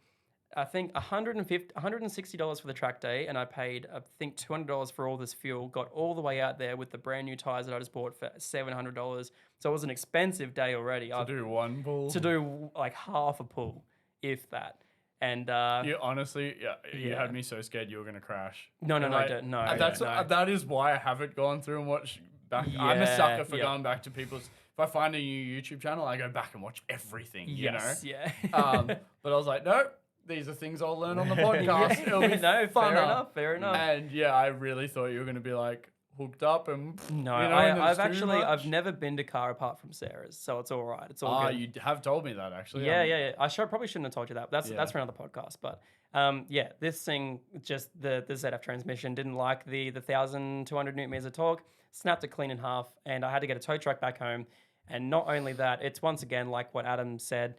I think, $160 for the track day, and I paid, I think, $200 for all this fuel. Got all the way out there with the brand new tires that I just bought for $700. So it was an expensive day already. To do one pull. To do like half a pull, if that. And You honestly, you had me so scared you were gonna crash. no, That's no. that is why I haven't gone through and watched back. I'm a Yeah, sucker for yeah. going back to people's. If I find a new YouTube channel, I go back and watch everything. Yes, You know. yeah. But I was like, no, these are things I'll learn on the podcast. It'll be No, funner. fair enough. And yeah, I really thought you were going to be like hooked up and No, you know, and there's I've too never been to car apart from Sarah's, so it's all right. It's all much. good. You have told me that actually. Yeah. Probably shouldn't have told you that. That's Yeah. for another podcast. But yeah, this thing, just the ZF transmission, didn't like the 1,200 newton meters of torque, snapped it clean in half, and I had to get a tow truck back home. And not only that, it's once again like what Adam said.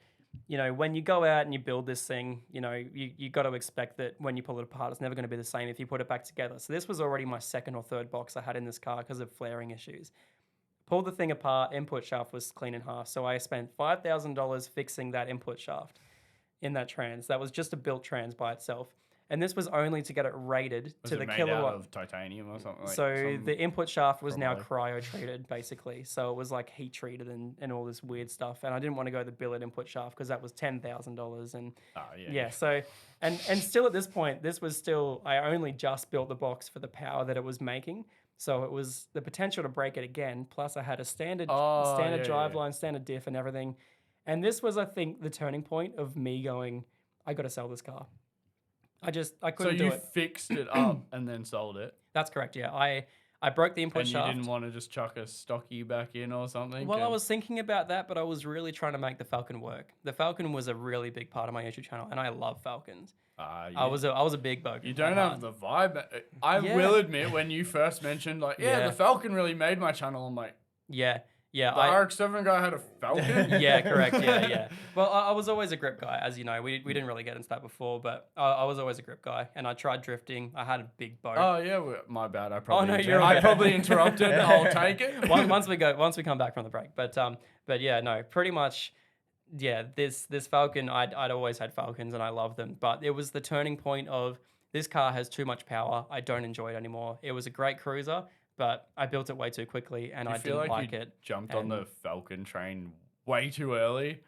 You know, when you go out and you build this thing, you know, you got to expect that when you pull it apart, it's never going to be the same if you put it back together. So this was already my second or third box I had in this car because of flaring issues. Pulled the thing apart, input shaft was clean in half. So I spent $5,000 fixing that input shaft in that trans. That was just a built trans by itself. And this was only to get it rated Was to it the made kilowatt. out of titanium or something? Like So the input shaft was now probably. cryo treated, basically. So it was like heat treated and all this weird stuff. And I didn't want to go the billet input shaft because that was $10,000. And yeah, so and still at this point, this was still, I only just built the box for the power that it was making. So it was the potential to break it again. Plus I had a standard driveline, standard diff and everything. And this was, I think, the turning point of me going, I got to sell this car. I couldn't do it. So you fixed it up and then sold it? That's correct, yeah. I broke the input shaft. And you didn't want to just chuck a stocky back in or something? Well, I was thinking about that, but I was really trying to make the Falcon work. The Falcon was a really big part of my YouTube channel, and I love Falcons. I was a big bogey. You don't have the vibe. I will admit, when you first mentioned, like, the Falcon really made my channel, I'm like, yeah. The RX-7 guy had a Falcon? Yeah, correct. Yeah. Well, I was always a grip guy, as you know. We didn't really get into that before, but I was always a grip guy, and I tried drifting. I had a big boat. Oh yeah, my bad. I probably I probably interrupted. I'll take it. once we come back from the break, but yeah, no, pretty much. Yeah, this Falcon, I'd always had Falcons and I loved them, but it was the turning point of this car has too much power. I don't enjoy it anymore. It was a great cruiser, but I built it way too quickly and I didn't like it. Jumped on the Falcon train way too early.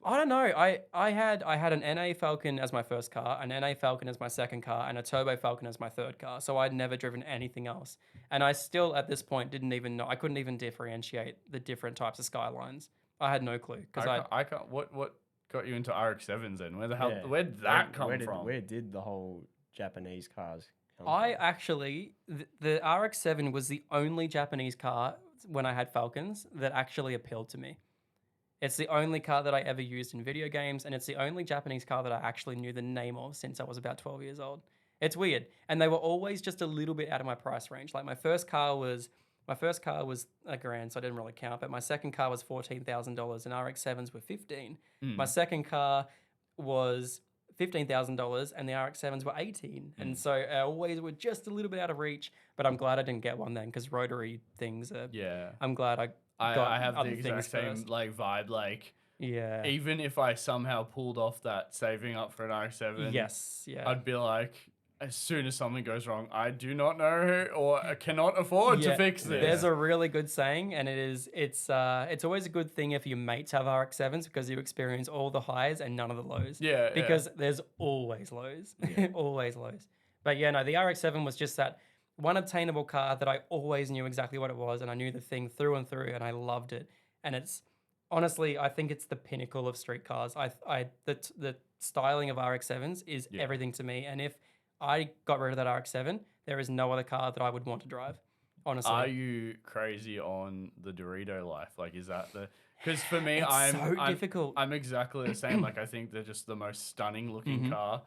I don't know. I had an NA Falcon as my first car, an NA Falcon as my second car, and a Turbo Falcon as my third car. So I'd never driven anything else, and I still at this point didn't even know. I couldn't even differentiate the different types of Skylines. I had no clue because I can't. What got you into RX-7s then? Where the hell? Where'd that come from? Where did the whole Japanese cars come I from? actually, the RX-7 was the only Japanese car when I had Falcons that actually appealed to me. It's the only car that I ever used in video games, and it's the only Japanese car that I actually knew the name of since I was about 12 years old. It's weird. And they were always just a little bit out of my price range. Like my first car was $1,000, so I didn't really count, but my second car was $14,000 and RX-7s were $15,000. My second car was $15,000 and the RX-7s were $18,000. And so I always were just a little bit out of reach, but I'm glad I didn't get one then because rotary things are, I'm glad I have the other exact things same first. like vibe. Like, Yeah. even if I somehow pulled off that saving up for an RX-7, Yes. Yeah. I'd be like, as soon as something goes wrong, I do not know or cannot afford to fix this. There's a really good saying, and it's always a good thing if your mates have RX-7s because you experience all the highs and none of the lows. Yeah. Because there's always lows. Always lows. But yeah, no, the RX-7 was just that one obtainable car that I always knew exactly what it was, and I knew the thing through and through, and I loved it. And it's honestly, I think it's the pinnacle of street cars. The styling of RX-7s is everything to me. And if I got rid of that RX-7, there is no other car that I would want to drive. Honestly. Are you crazy on the Dorito life? Like, is that the... Because for me, it's difficult. I'm exactly the same. Like, I think they're just the most stunning looking car.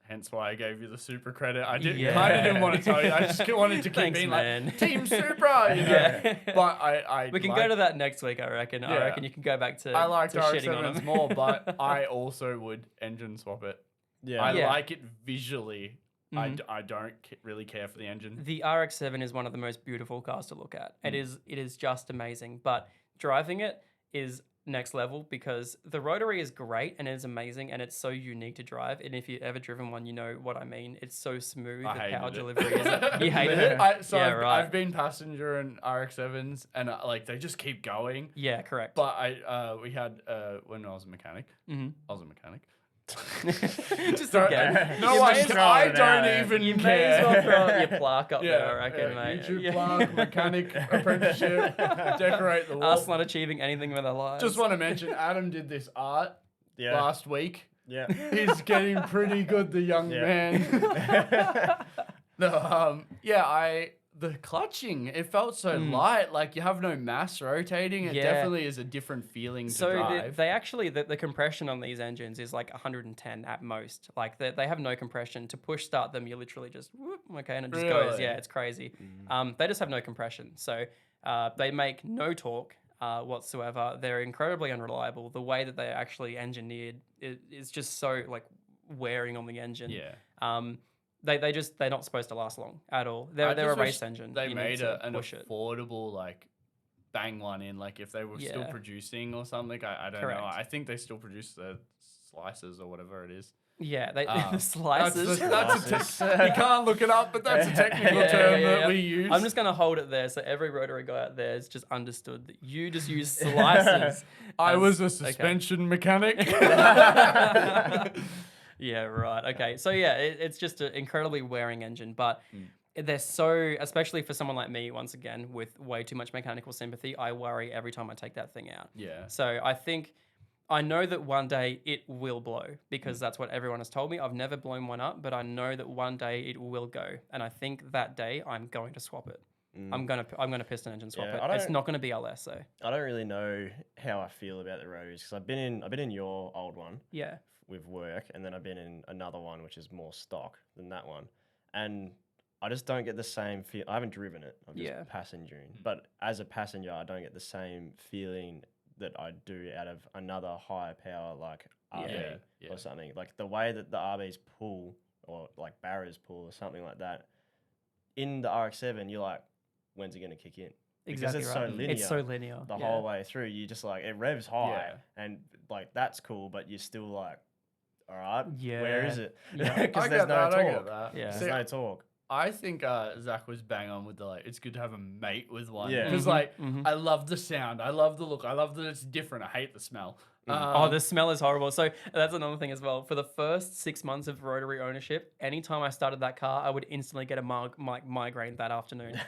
Hence why I gave you the Supra credit. I kind of didn't want to tell you. I just wanted to keep being like, Team Supra, you know. But I we can go to that next week, I reckon. I reckon you can go back to I liked to shitting on RX-7s them. more, but I also would engine swap it. Yeah. I like it visually. I don't really care for the engine. The RX-7 is one of the most beautiful cars to look at. It is just amazing, but driving it is next level because the rotary is great and it is amazing and it's so unique to drive. And if you've ever driven one, you know what I mean. It's so smooth. The power delivery is... You hated it? I've been passenger in RX-7s and like they just keep going. Yeah, correct. But we had when I was a mechanic. I was a mechanic. Just again. No, I don't even You care. may as well throw up your plaque up there, I reckon, mate. YouTube plaque, mechanic apprenticeship, decorate the wall. Us not achieving anything with our lives. Just want to mention, Adam did this art last week. Yeah. He's getting pretty good, the young Yeah. man. No, the clutching, it felt so light, like you have no mass rotating. It Yeah. definitely is a different feeling to So drive. they actually, the compression on these engines is like 110 at most. Like they have no compression. To push start them, you literally just, whoop, okay, and it just goes. Really? Yeah, it's crazy. They just have no compression. So they make no torque whatsoever. They're incredibly unreliable. The way that they're actually engineered is just so like wearing on the engine. Yeah. They're not supposed to last long at all. I They're a just wish race engine. They You need made to an push it. affordable, like, bang one in. Like, if they were still Yeah. producing or something, I don't Correct. know. I think they still produce the slices or whatever it is. Yeah, they Um, the slices. That's you can't look it up, but that's a technical term that we use. I'm just gonna hold it there, so every rotary guy out there has just understood that you just use slices. I as- was a okay. suspension mechanic. Yeah, right. Okay, so yeah, it's just an incredibly wearing engine, but they're so, especially for someone like me, once again, with way too much mechanical sympathy, I worry every time I take that thing out. Yeah. So I know that one day it will blow because that's what everyone has told me. I've never blown one up, but I know that one day it will go, and I think that day I'm going to swap it. I'm gonna piston engine swap Yeah, it. It's not gonna be LS though. I don't really know how I feel about the rotaries because I've been in your old one Yeah. with work, and then I've been in another one which is more stock than that one, and I just don't get the same feel. I haven't driven it. I'm just Yeah. passengering, but as a passenger, I don't get the same feeling that I do out of another higher power like RB Yeah. or something. Like the way that the RBs pull or like Barras pull or something like that. In the RX-7, you're like, when's it going to kick in? Because Exactly it's right. so linear. It's so linear. The yeah. whole way through. You just like, it revs high Yeah. and like that's cool, but you're still like, all right, Yeah. where is it? Yeah. Because I there's get no that. I torque. get that. Yeah. There's See, no torque. I think Zach was bang on with the like. It's good to have a mate with one. Yeah. Because Mhm, like, mhm. I love the sound. I love the look. I love that it's different. I hate the smell. Oh, the smell is horrible. So that's another thing as well. For the first 6 months of rotary ownership, anytime I started that car, I would instantly get a migraine that afternoon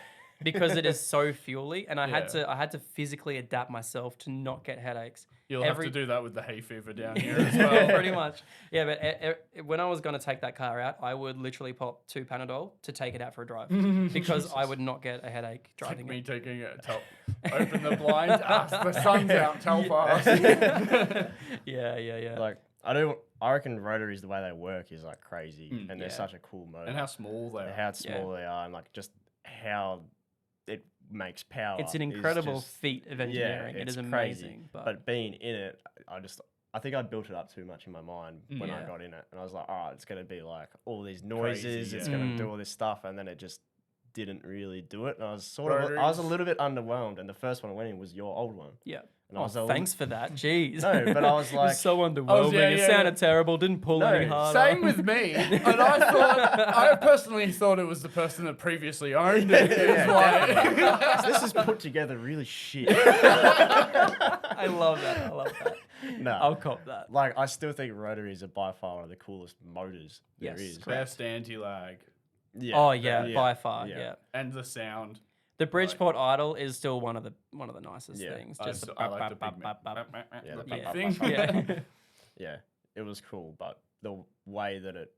because it is so fuely, and I had to physically adapt myself to not get headaches. You'll every- have to do that with the hay fever down here as well. Pretty much. Yeah, but when I was going to take that car out, I would literally pop 2 Panadol to take it out for a drive because I would not get a headache Like driving me it. taking it. Open the blind. The sun's out. Tell fast. Yeah. Like, I reckon rotaries, the way they work is like crazy, and they're yeah. such a cool motor. And how small they are. how small they are, and like just how it makes power. It's an is incredible just- feat of engineering. It it's is crazy. amazing. But being in it, I think I built it up too much in my mind when I Yeah. got in it, and I was like, all right, it's gonna be like all these noises, Crazy, it's yeah. gonna do all this stuff, and then it just didn't really do it. And I was I was a Rotaries. little bit underwhelmed, and the first one I went in was your old one. yeah. And I Oh, was a thanks for that. Jeez. No, but I was It like- so underwhelming. It yeah. sounded terrible. Didn't pull any No, harder. Same with me. And I personally thought it was the person that previously owned it. It was like- this is put together really shit. I love that. No, I'll cop that. like I still think rotaries are by far one of the coolest motors there Yes, is. correct. Best anti-lag. Yeah. Oh yeah, by far. yeah. Yeah. And the sound. The Bridgeport idle is still one of the nicest Yeah. things. I Just s- the I like the bap, big bap, bap, bap. Yeah, the the big bap, thing. bap, Yeah. Yeah, it was cool, but the way that it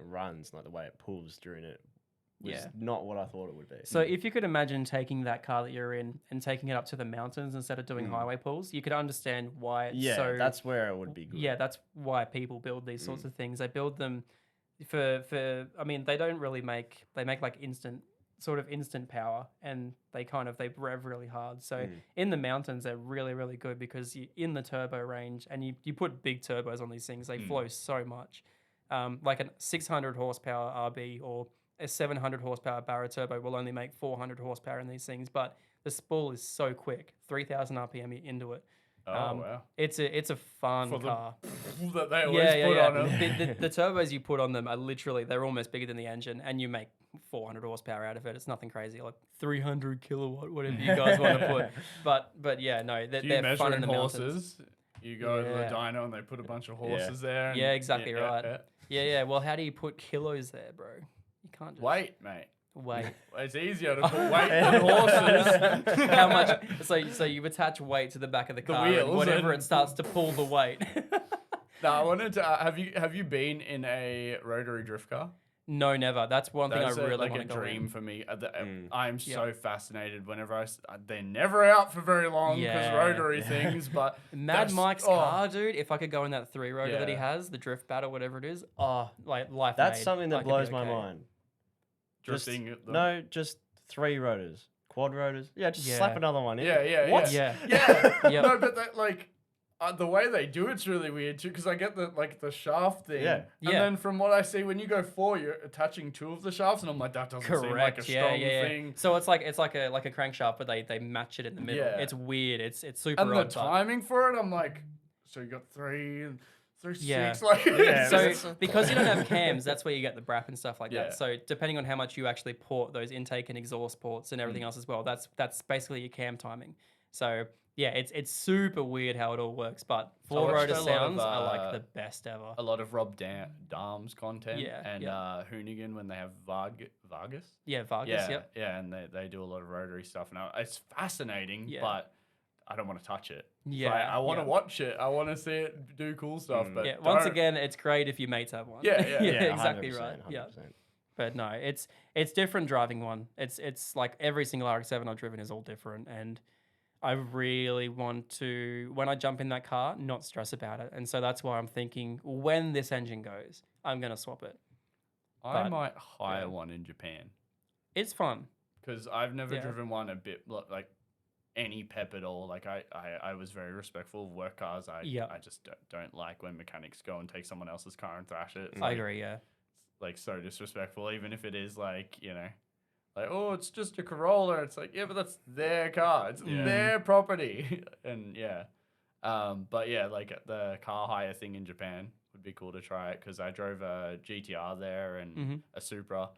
runs, like the way it pulls during it, was Yeah. not what I thought it would be. So if you could imagine taking that car that you're in and taking it up to the mountains instead of doing highway pulls, you could understand why it's yeah, so. that's where it would be good. Yeah, that's why people build these sorts of things. They build them for. I mean, they don't really make. They make like instant power, and they rev really hard. So in the mountains, they're really, really good because you're in the turbo range, and you put big turbos on these things. They flow so much. Like a 600 horsepower RB or a 700 horsepower Barra turbo will only make 400 horsepower in these things, but the spool is so quick, 3,000 RPM you're into it. Oh, wow. It's a fun For the car. that they always put on them. The turbos you put on them are literally, they're almost bigger than the engine, and you make 400 horsepower out of it. It's nothing crazy, like 300 kilowatt, whatever you guys want to put. But yeah, no, Do you they're measure fun in in the mountains. horses? You go to the Yeah. dyno and they put a bunch of horses there. and- Yeah, exactly right. Yeah. Well, how do you put kilos there, bro? You can't just Wait, mate. wait. It's easier to put weight than horses. How much? So you attach weight to the back of the car, and wheels whatever and- it starts to pull the weight. No, I wanted to. Have you been in a rotary drift car? No, never. That's one thing I That's really like want a to go dream in. for me. I'm so Yep. fascinated whenever they're never out for very long because Yeah. rotary things. But Mad that's- Mike's oh, car, dude. If I could go in that 3-rotor that he Yeah. has, the drift battle, whatever it is. Oh, like life. That's made. something I that could be blows my okay. mind. Just, drifting. Them. no, just 3 rotors, quad rotors. Yeah, just slap Yeah. another one in. Yeah, What? Yeah. Yeah. Yep. No, but that like the way they do it's really weird too because I get the shaft thing. Yeah. And Yeah. then from what I see, when you go 4, you're attaching 2 of the shafts, and I'm like, that doesn't seem like a strong thing. So it's like a crankshaft, but they match it in the middle. Yeah. It's weird. It's super And the odd. but- timing for it, I'm like, so you got 3 and 3, Yeah. 6, like Yeah. So because you don't have cams, that's where you get the brap and stuff like Yeah. that. So depending on how much you actually port those intake and exhaust ports and everything else as well, that's basically your cam timing. So yeah, it's super weird how it all works. But So I watched 4-rotor a lot of, sounds are like the best ever. a lot of Rob Dahm's content Yeah, and yeah. Hoonigan when they have Vargas. Yeah, Vargas. Yep. Yeah, and they do a lot of rotary stuff. Now it's fascinating, Yeah. but I don't want to touch it. Yeah, So I want to yeah. watch it. I want to see it do cool stuff. But Yeah. Once don't- again, it's great if your mates have one. Yeah, yeah. yeah, exactly 100%, right. Yeah. 100%. But no, it's different driving one. It's like every single RX-7 I've driven is all different, and I really want to, when I jump in that car, not stress about it. And so that's why I'm thinking when this engine goes, I'm gonna swap it. I but- might hire yeah. one in Japan It's fun. because I've never Yeah. driven one a bit like any pep at all. Like I was very respectful of work cars. I just don't like when mechanics go and take someone else's car and thrash it. It's I like, agree. Yeah. like so disrespectful, even if it is like, like, oh, it's just a Corolla. It's like, yeah, but that's their car. It's their property. And but yeah, like the car hire thing in Japan would be cool to try it because I drove a GTR there and a Supra.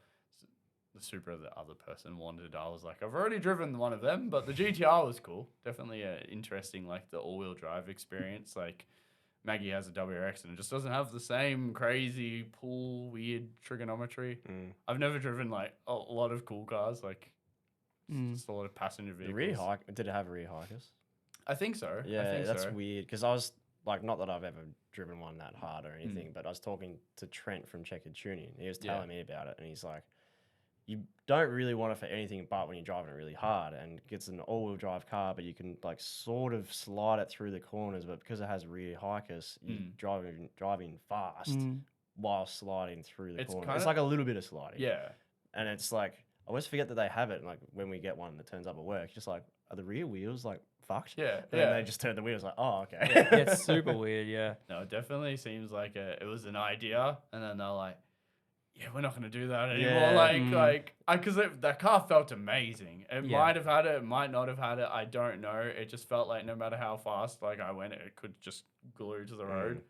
The Supra the other person wanted, I was like, I've already driven one of them, but the GTR was cool. Definitely interesting, like the all-wheel drive experience. Like Maggie has a WRX and it just doesn't have the same crazy pull, weird trigonometry. I've never driven like a lot of cool cars, like just a lot of passenger The vehicles. rear hike, did it have rear hikers? I think so. I Yeah, think that's so. weird because I was like, not that I've ever driven one that hard or anything, but I was talking to Trent from Checkered Tuning. He was telling me about it, and he's like, you don't really want it for anything but when you're driving it really hard, and it's an all-wheel drive car, but you can like sort of slide it through the corners, but because it has rear hikers, you're driving fast while sliding through the corners. It's like a little bit of sliding. Yeah. And it's like, I always forget that they have it. And like when we get one that turns up at work, just like, are the rear wheels like fucked? Yeah. And then they just turn the wheels like, oh, okay. Yeah, it's super weird. Yeah. No, it definitely seems like it was an idea, and then they're like, yeah, we're not going to do that anymore. Yeah. Because that car felt amazing. It Yeah. might have had it, it might not have had it. I don't know. It just felt like no matter how fast like I went, it could just glue to the road.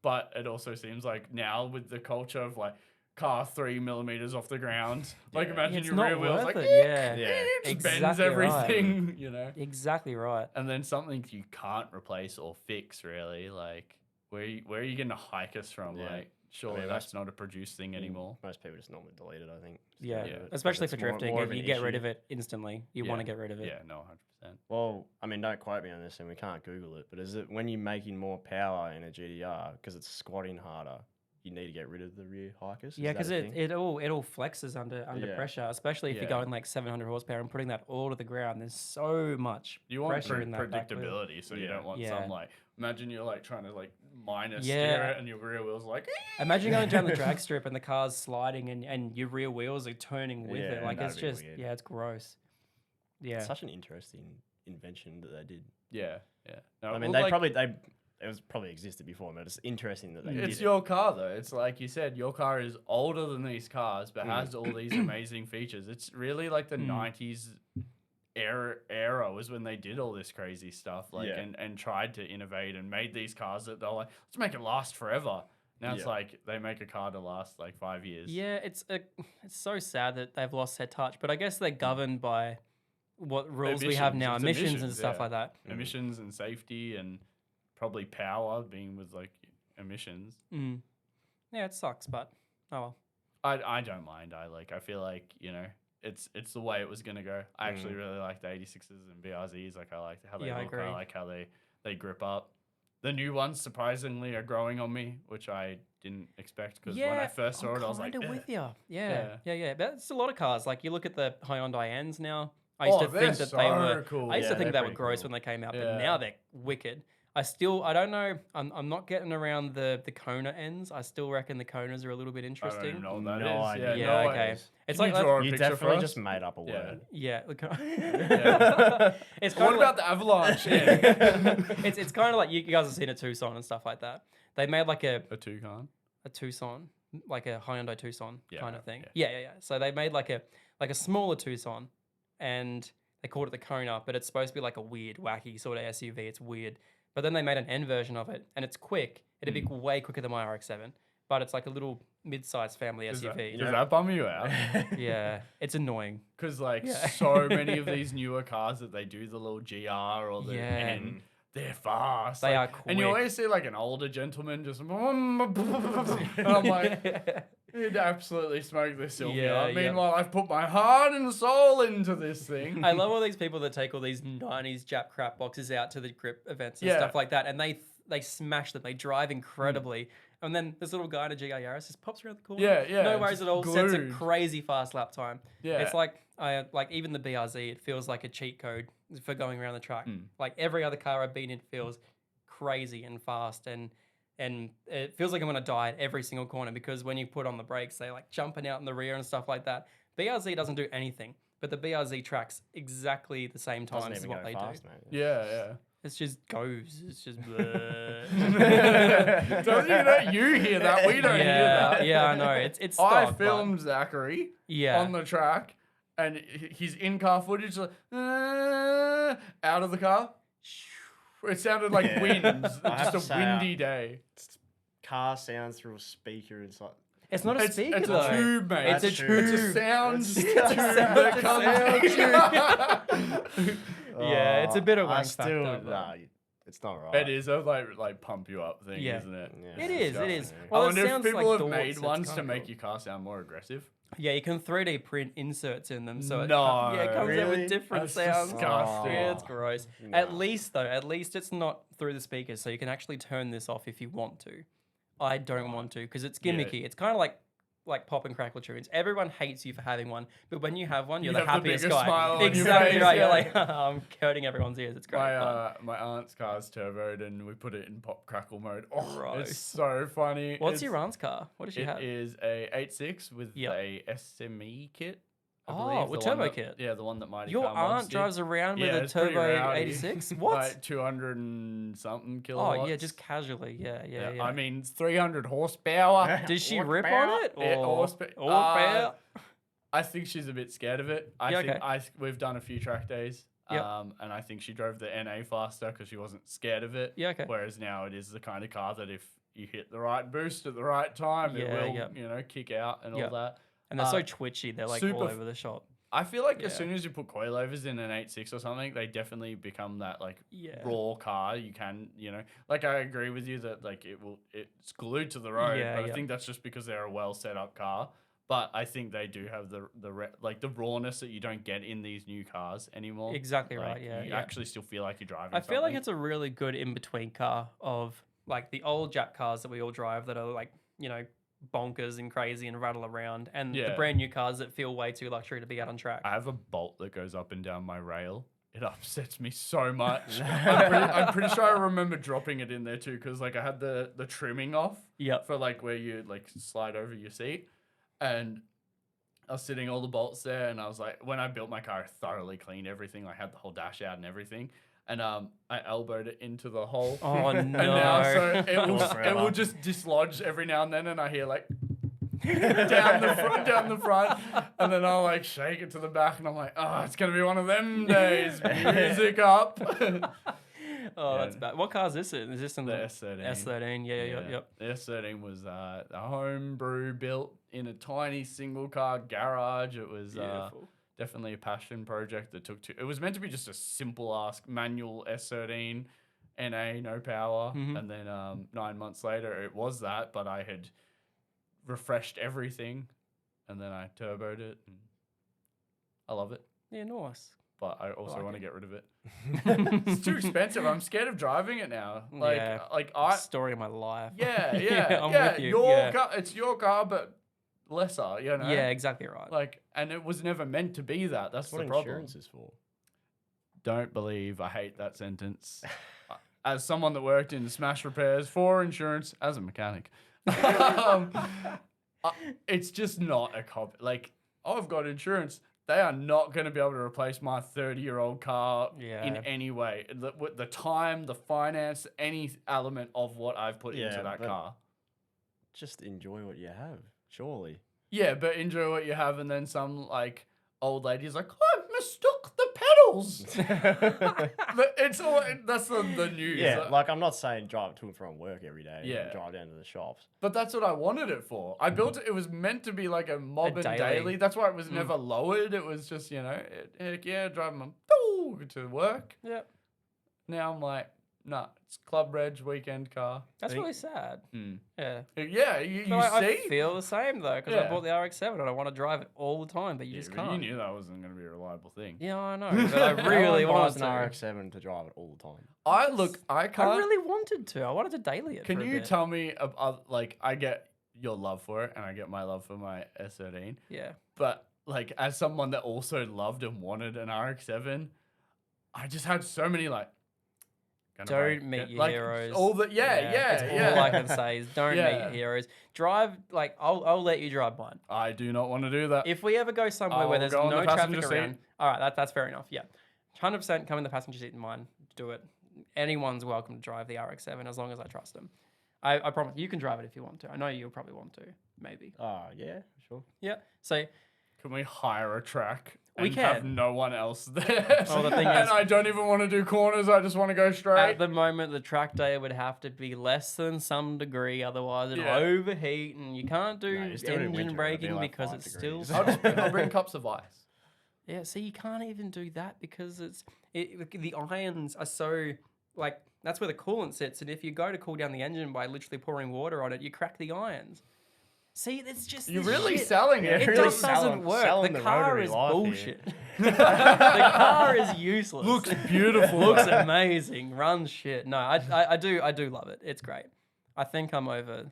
But it also seems like now with the culture of like car 3 millimeters off the ground, like imagine It's your not rear wheels worth like, it, yeah. it just bends Exactly right. everything, Exactly right. And then something you can't replace or fix really, like where are you going to hike us from? Yeah. Like surely mean, that's not a produced thing anymore. Most people just normally delete it, I think. Just Yeah. get rid of it. Especially It's for drifting, more if of you an get rid issue. of it instantly, you want to get rid of it. Yeah, no, 100%. Well, I mean, don't quote me on this, and we can't Google it, but is it when you're making more power in a GDR because it's squatting harder, you need to get rid of the rear hikers? Yeah, Is that because a thing? it all flexes under Yeah. pressure, especially if Yeah. you're going like 700 horsepower and putting that all to the ground. There's so much You want pressure in that back wheel. predictability, so you don't want Yeah. some like imagine you're like trying to like minus Yeah. steer it and your rear wheel's like Imagine going down the drag strip and the car's sliding and your rear wheels are turning with it. Yeah, Like it's that'd be just weird. it's gross. Yeah. It's such an interesting invention that they did. yeah. No, I mean, well, it was probably existed before, but it's interesting that they did it's it. your car though. It's like you said, your car is older than these cars, but Mm. has all these amazing features. It's really like the 90s era was when they did all this crazy stuff, like Yeah. and tried to innovate and made these cars that they're like, let's make it last forever. Now it's Yeah. like they make a car to last like 5 years. Yeah, it's so sad that they've lost their touch, but I guess they're governed by what rules we have Emissions, now, it's emissions and emissions, stuff yeah. like that. Emissions and safety and probably power being with like emissions. Mm. Yeah, it sucks, but oh well. I don't mind. I feel like, it's the way it was gonna go. I actually really like the 86s and BRZs. Like I like how they Yeah, I look. agree. I like how they grip up. The new ones surprisingly are growing on me, which I didn't expect because when I first saw it, I was like, kind of with you. Yeah. Yeah. That's a lot of cars. Like you look at the Hyundai N's now. I used to think that they were cool. I used to Yeah, think they're they were pretty gross cool. when they came out, Yeah. but now they're wicked. I don't know. I'm not getting around the Kona ends. I still reckon the Konas are a little bit I don't interesting. even know what that No is. idea. Yeah, no okay. idea. It's Can like you draw a You picture for definitely us? just made up a Yeah. word. yeah. Yeah. It's What kind of about the avalanche? Yeah. it's kind of like you guys have seen a Tucson and stuff like that. They made like a toucan. Tucson, like a Hyundai Tucson Yeah, kind of thing. yeah. Yeah. So they made like a smaller Tucson, and they called it the Kona, but it's supposed to be like a weird, wacky sort of SUV. It's weird. But then they made an N version of it, and it's quick. It'd be way quicker than my RX-7, but it's like a little mid-sized family SUV. Does that bum you out? Yeah, it's annoying. Because like Yeah. so many of these newer cars that they do the little GR or the Yeah. N, they're fast. They like, are And you quick. always see like an older gentleman just, and I'm like, you'd absolutely smoke this Sylvia. Yeah, yeah. Meanwhile, I've put my heart and soul into this thing. I love all these people that take all these 90s Jap crap boxes out to the grip events and Yeah. stuff like that, and they smash them. They drive incredibly. And then this little guy in a GR Yaris just pops around the corner. Yeah, No worries just at all. Sets a glued. crazy fast lap time. Yeah. It's like even the BRZ, it feels like a cheat code for going around the track. Like every other car I've been in feels crazy and fast, and it feels like I'm gonna die at every single corner because when you put on the brakes, they like jumping out in the rear and stuff like that. BRZ doesn't do anything, but the BRZ tracks exactly the same Doesn't times as even what go they fast, do. mate. Yeah. It just goes. It's just. Don't you hear that? We don't hear that. Yeah, I know. It's. I stock, but- filmed Zachary Yeah. on the track, and his in-car footage, like, out of the car. It sounded like Yeah. winds. I have Just to a say, windy day. Car sounds through a speaker. It's like It's not a It's speaker a though. tube, mate. It's a That's true. tube. It's a sound It's tube a that comes. Yeah, it's a bit of I wank still, factor, but- nah, it's not right. It is a like pump you up thing, Yeah. isn't it? Yeah. It is. It is. disgusting. Well, I it wonder if sounds people like have Dorts, made it's ones to kinda make cool. your car sound more aggressive. Yeah, you can 3D print inserts in them, so it, No, yeah, it comes out really? with different That's sounds. disgusting. Yeah, it's gross. Nah. At least it's not through the speakers, so you can actually turn this off if you want to. I don't want to because it's gimmicky. It's kind of like pop and crackle tunes. Everyone hates you for having one, but when you have one, you're You the have the happiest biggest guy. smile on your Exactly face, right. yeah. You're like, I'm coating everyone's ears. It's great. fun. My aunt's car's turboed and we put it in pop crackle mode. Oh, Gross. it's so funny. What's your aunt's car? What does she It have? is a 8.6 with Yep. a SME kit. I Oh, believe, with the one turbo that- kit? Yeah, the one that Mighty Your Car Mods aunt did. drives around Yeah, with a it's pretty turbo rowdy. 86. What? Like 200 and something Oh kilowatts. yeah, just casually. Yeah. I mean, it's 300 horsepower. Does she What rip about- on it? Yeah, Or, horsepower. I think she's a bit scared of it. I Yeah, think okay. we've done a few track days. Yep. And I think she drove the NA faster because she wasn't scared of it. Yeah, okay. Whereas now it is the kind of car that if you hit the right boost at the right time, it Yeah, will, yep. kick out and Yep. all that. And they're so Uh, twitchy. They're like all super over the shop. I feel like Yeah. as soon as you put coilovers in an 8.6 or something, they definitely become that like Yeah. raw car. You can, like I agree with you that like it's glued to the road, Yeah, but I yeah. think that's just because they're a well set up car. But I think they do have the rawness that you don't get in these new cars anymore. Exactly Like, right. Yeah. you yeah. actually still feel like you're driving. I feel like something. it's a really good in between car of like the old Jap cars that we all drive that are like, bonkers and crazy and rattle around, and the Yeah. brand new cars that feel way too luxury to be out on track. I have a bolt that goes up and down my rail. It upsets me so much. I'm pretty sure I remember dropping it in there too, because like I had the trimming off Yep. for like where you like slide over your seat, and I was sitting all the bolts there, and I was like, when I built my car, I thoroughly cleaned everything. I had the whole dash out and everything, and I elbowed it into the hole. Oh no. And now, so it Gone will forever. just dislodge every now and then, and I hear like down the front, and then I'll like shake it to the back, and I'm like, oh, it's gonna be one of them days. Music up. Oh, Yeah. that's bad. What car is this in? Is this in The the S13. S13? Yeah. Yep. The S13 was a homebrew built in a tiny single car garage. It was Beautiful. definitely a passion project that took two. It was meant to be just a simple ask manual S13, NA, no power, Mhm. and then 9 months later it was that, but I had refreshed everything, and then I turboed it. And I love it. Yeah, nice. but I also like want to it. get rid of it. It's too expensive. I'm scared of driving it now. Like I Story of my life. yeah, I'm yeah. with you. Your car, it's your car, but lesser. You know. Yeah, exactly right. Like, and it was never meant to be that. That's That's what the problem. insurance is for. Don't believe. I hate that sentence. As someone that worked in smash repairs for insurance as a mechanic, um, it's just not a cop. Like, I've got insurance. They are not going to be able to replace my 30-year-old car in Yeah. any way. The time, the finance, any element of what I've put into Yeah, that but- car. Just enjoy what you have, surely. Yeah, but enjoy what you have, and then some like old lady's like, I mistook the pedals. But it's all that's the news. Yeah, like I'm not saying drive to and from work every day. Yeah. And drive down to the shops. But that's what I wanted it for. I built it. It was meant to be like a mob and daily. daily. That's why it was never lowered. It was just, you know, heck yeah, driving them to work. Yep. Now I'm like, nah, it's club reg weekend car. That's really sad. Yeah. Yeah, you But see? I feel the same though, because I Yeah. bought the RX-7 and I want to drive it all the time, but you just but can't. you knew that wasn't going to be a reliable thing. Yeah, I know, but I really No one wanted buys an to. RX-7 to drive it all the time. I I can't. really wanted to. I wanted to daily it. Can for a you bit. tell me, like, I get your love for it and I get my love for my S13. Yeah. But like, as someone that also loved and wanted an RX-7, I just had so many like. Don't meet your heroes. All the That's yeah. all I can say is don't meet Yeah. your heroes. Drive like I'll let you drive mine. I do not want to do that. If we ever go somewhere I'll where there's go on no the traffic passenger around, seat. all right, that's fair enough. Yeah, 100% come in the passenger seat in mine. Do it. Anyone's welcome to drive the RX-7 as long as I trust them. I promise you can drive it if you want to. I know you'll probably want to. Maybe. Yeah, sure. Yeah. So Can we hire a track We and have can. no one else there? Well, the thing and is- I don't even want to do corners. I just want to go straight. at the moment, the track day would have to be less than some degree, otherwise it'll Yeah. overheat, and you can't do No, you're still in engine winter, it'll be braking like because 5 it's degrees. still. I'll bring cups of ice. Yeah, see, you can't even do that because the irons are so like that's where the coolant sits, and if you go to cool down the engine by literally pouring water on it, you crack the irons. See, it's just You're this really shit. selling it. It really just doesn't selling- work. selling The the car rotary is life here. bullshit. The car is useless. Looks beautiful. Looks amazing. Runs shit. No, I do love it. It's great. I think I'm over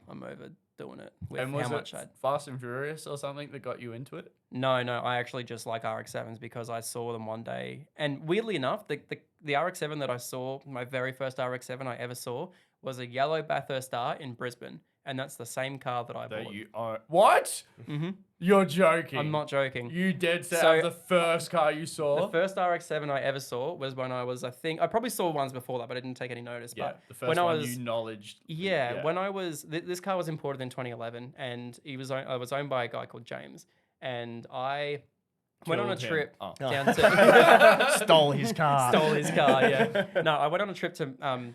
doing it with And was how much it I. Fast and Furious or something that got you into it? No, I actually just like RX-7s because I saw them one day. And weirdly enough, the RX-7 that I saw, my very first RX-7 I ever saw, was a yellow Bathurst R in Brisbane. And that's the same car that I That bought. you are what? Mhm. You're joking. I'm not joking. You dead set So- out the first car you The saw. first RX-7 I ever saw was when I was, I probably saw ones before that, but I didn't take any notice. Yeah, But the first when I one was, you knowledged. yeah, when I was, this car was imported in 2011, and it was owned by a guy called James, and I went on a Killed him. trip Oh. down to Stole his car. stole his car. Yeah, no, I went on a trip to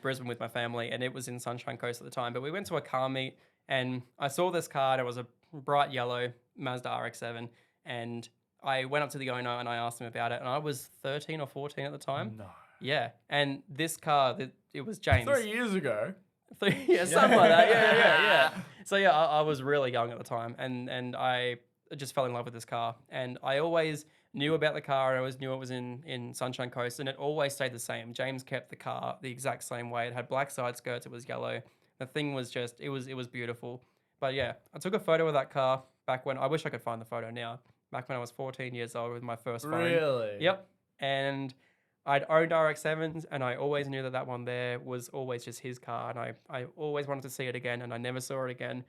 Brisbane with my family, and it was in Sunshine Coast at the time. But we went to a car meet, and I saw this car, and it was a bright yellow Mazda RX-7, and I went up to the owner and I asked him about it, and I was 13 or 14 at the time. No. Yeah, and this car, it was James. 3 years ago. Yeah, something like that. Yeah. So yeah, I was really young at the time, and I just fell in love with this car, and I always knew about the car, and I always knew it was in Sunshine Coast, and it always stayed the same. James kept the car the exact same way. It had black side skirts. It was yellow. The thing was just, it was beautiful. But yeah, I took a photo of that car back when, I wish I could find the photo now, back when I was 14 years old with my first phone. Really? Yep. And I'd owned RX-7s, and I always knew that one there was always just his car, and I always wanted to see it again, and I never saw it again.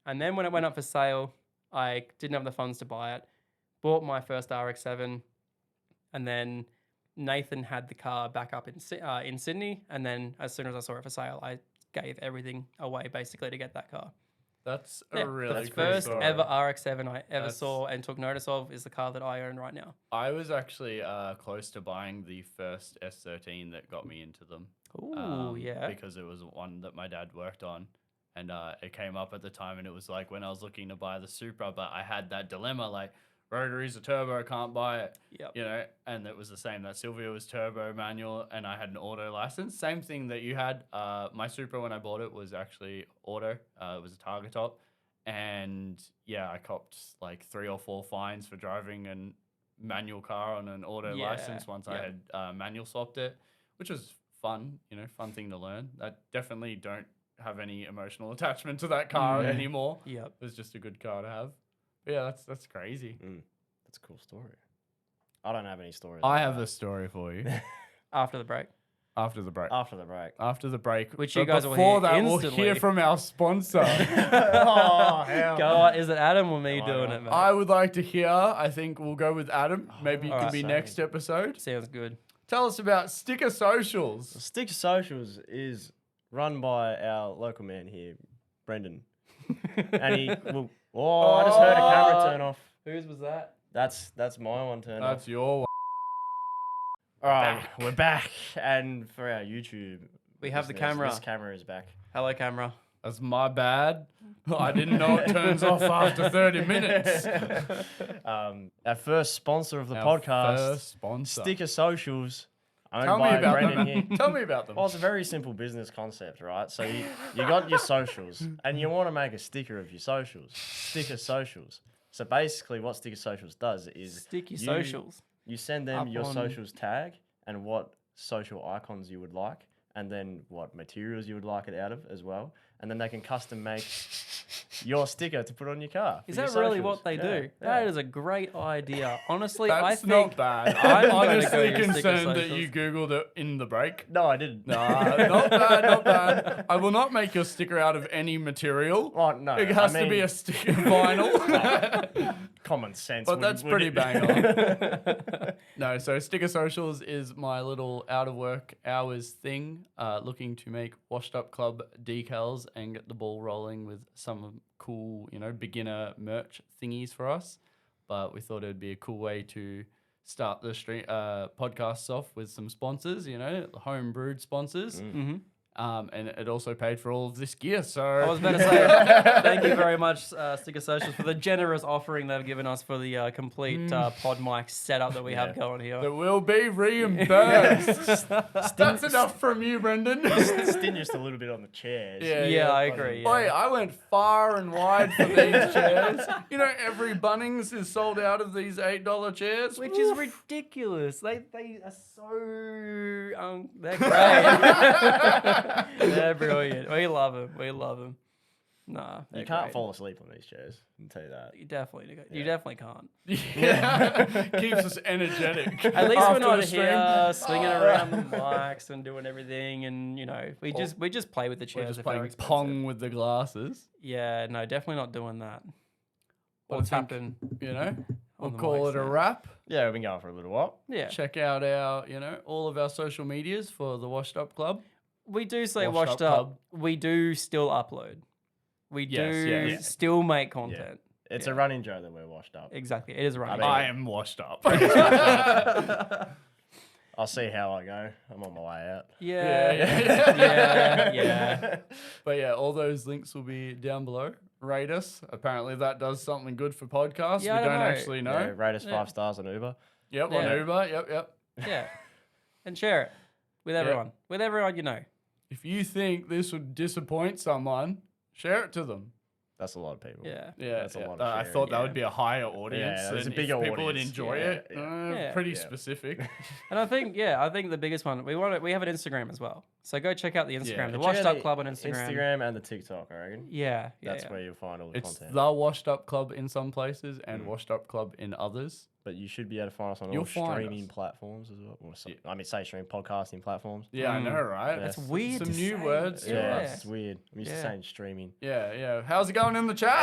And then when it went up for sale, I didn't have the funds to buy it, bought my first RX-7, and then Nathan had the car back up in Sydney, and then as soon as I saw it for sale, I gave everything away basically to get that car. That's Yeah, a really the cool first story. ever RX-7 I ever That's- saw and took notice of is the car that I own right now. I was actually close to buying the first S13 that got me into them. Ooh, yeah. Because it was one that my dad worked on. And it came up at the time, and it was like when I was looking to buy the Supra, but I had that dilemma, like, rotary's a turbo, can't buy it. Yep. You know, and it was the same. That Silvia was turbo manual, and I had an auto license. Same thing that you had. My Supra, when I bought it, was actually auto. It was a target top. And yeah, I copped like 3 or 4 fines for driving an manual car on an auto Yeah, license once I had manual swapped it, which was fun, fun thing to learn. I definitely don't have any emotional attachment to that car anymore. Yep. It was just a good car to have. But yeah, that's crazy. That's a cool story. I don't have any stories. I like have that. a story for you After the break. after the break. After the break. After the break. Which But you guys will before hear that, we'll instantly. hear from our sponsor. Oh, hell. Go on. Is it Adam or me Come on, doing come it, on. mate? I would like to hear, I think we'll go with Adam. Maybe it Alright. can be Same. next episode. Sounds good. Tell us about Sticker Socials. Stick to Socials is run by our local man here, Brendan. And he will. Oh, I just heard a camera turn off. Whose was that? That's my one turn off. That's your one. All right, we're back. And for our YouTube, We have the listeners, camera. This camera is back. Hello, camera. That's my bad. I didn't know it turns off after 30 minutes. Our first sponsor of the Our podcast, first sponsor. Sticker Socials, owned Tell me by about Brendan them. here. Tell me about them. Well, it's a very simple business concept, right? So you got your socials, and you want to make a sticker of your socials. Sticker Socials. So basically, what Sticker Socials does is Sticky you- socials. You send them Up your on- socials tag and what social icons you would like, and then what materials you would like it out of as well. And then they can custom make your sticker to put on your car. Is for your that really socials. what they Yeah, do? yeah. That is a great idea. Honestly, I That's think not bad. I'm I'm gonna go honestly with Sticker concerned that Socials. you Googled it in the break. No, I didn't. Nah, not bad, not bad. I will not make your sticker out of any material. Oh, no. It has I to be mean- a sticker vinyl. Common sense. But would- that's would pretty it- bang on. No, so Sticker Socials is my little out of work hours thing, looking to make Washed Up Club decals and get the ball rolling with some cool, beginner merch thingies for us. But we thought it would be a cool way to start the podcasts off with some sponsors, home brewed sponsors. Mhm. And it also paid for all of this gear. So I was about to say, thank you very much, Sticker Socials, for the generous offering they've given us for the complete pod mic setup that we have going here. that will be reimbursed. That's enough from you, Brendan. Sting just a little bit on the chairs. Yeah, I agree. Yeah. Wait, I went far and wide for these chairs. Every Bunnings is sold out of these $8 chairs. Which is ridiculous. They are so they're great. They're brilliant. We love them. Nah, You they're can't great. fall asleep on these chairs. I'll tell you that. You definitely can't. Yeah. Keeps us energetic. At least we're after not the stream. here swinging around the mics and doing everything, and we just play with the We're chairs. just if they're playing expensive. pong with the glasses. Yeah, no, definitely not doing that. But I What's think, happened? We'll the call mics it a now. wrap. Yeah, we've been going for a little while. Yeah, Check out our, all of our social medias for the Washed Up Club. we do say Washed washed Up up. Club. We do still upload. We Yes, do yes. still make content. It's Yeah. a running joke that we're washed up. Exactly, it is right. mean- I am washed up. I'll see how I go. I'm on my way out. Yeah. But yeah, all those links will be down below. Rate us. Apparently that does something good for podcasts. Yeah, I we don't don't know. actually know. Yeah, rate us Yeah. 5 stars on Uber. Yep, Yeah. on Uber. Yep. Yeah. And share it with everyone. With everyone you know. If you think this would disappoint someone, share it to them. That's a lot of people. Yeah. Yeah, That's a lot of I sharing, thought that yeah. would be a higher audience. Yeah, there's a and bigger if people would audience. enjoy Yeah, it. Yeah. Pretty Yeah. specific. And I think the biggest one, we have an Instagram as well. So go check out the Instagram, the Check Washed out Up Club on Instagram. Instagram and the TikTok, I reckon. Yeah. That's yeah. where you'll find all the It's content. the Washed Up Club in some places and Washed Up Club in others. But you should be able to find us on You'll all find streaming us. platforms as well. Or Yeah. I mean, say stream podcasting platforms. Yeah, I know, right? That's weird Some to new say. words. Yeah, Yeah. it's weird. I'm used to Yeah. saying streaming. Yeah. How's it going in the chat?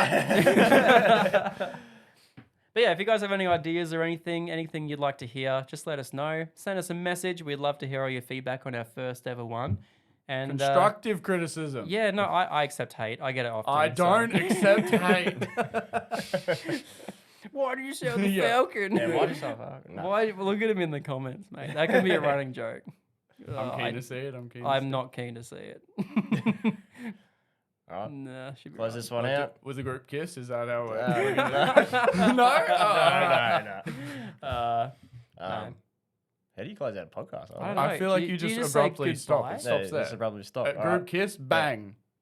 But yeah, if you guys have any ideas or anything you'd like to hear, just let us know. Send us a message. We'd love to hear all your feedback on our first ever one. And Constructive criticism. yeah, no, I accept hate. I get it often. I don't accept hate. Why do you sell the Yeah. Falcon? Yeah, why yourself out? No. Why? Look at him in the comments, mate. That can be a running joke. I'm keen to see it. I'm keen. I'm not keen to see it. All right. Nah, should be Close right. this one out. With a group kiss, is that how it No. No? No. No. How do you close out a podcast? I don't I know. feel like Do you you just just say abruptly goodbye? stops there. Just abruptly stop. At All group right. kiss, bang.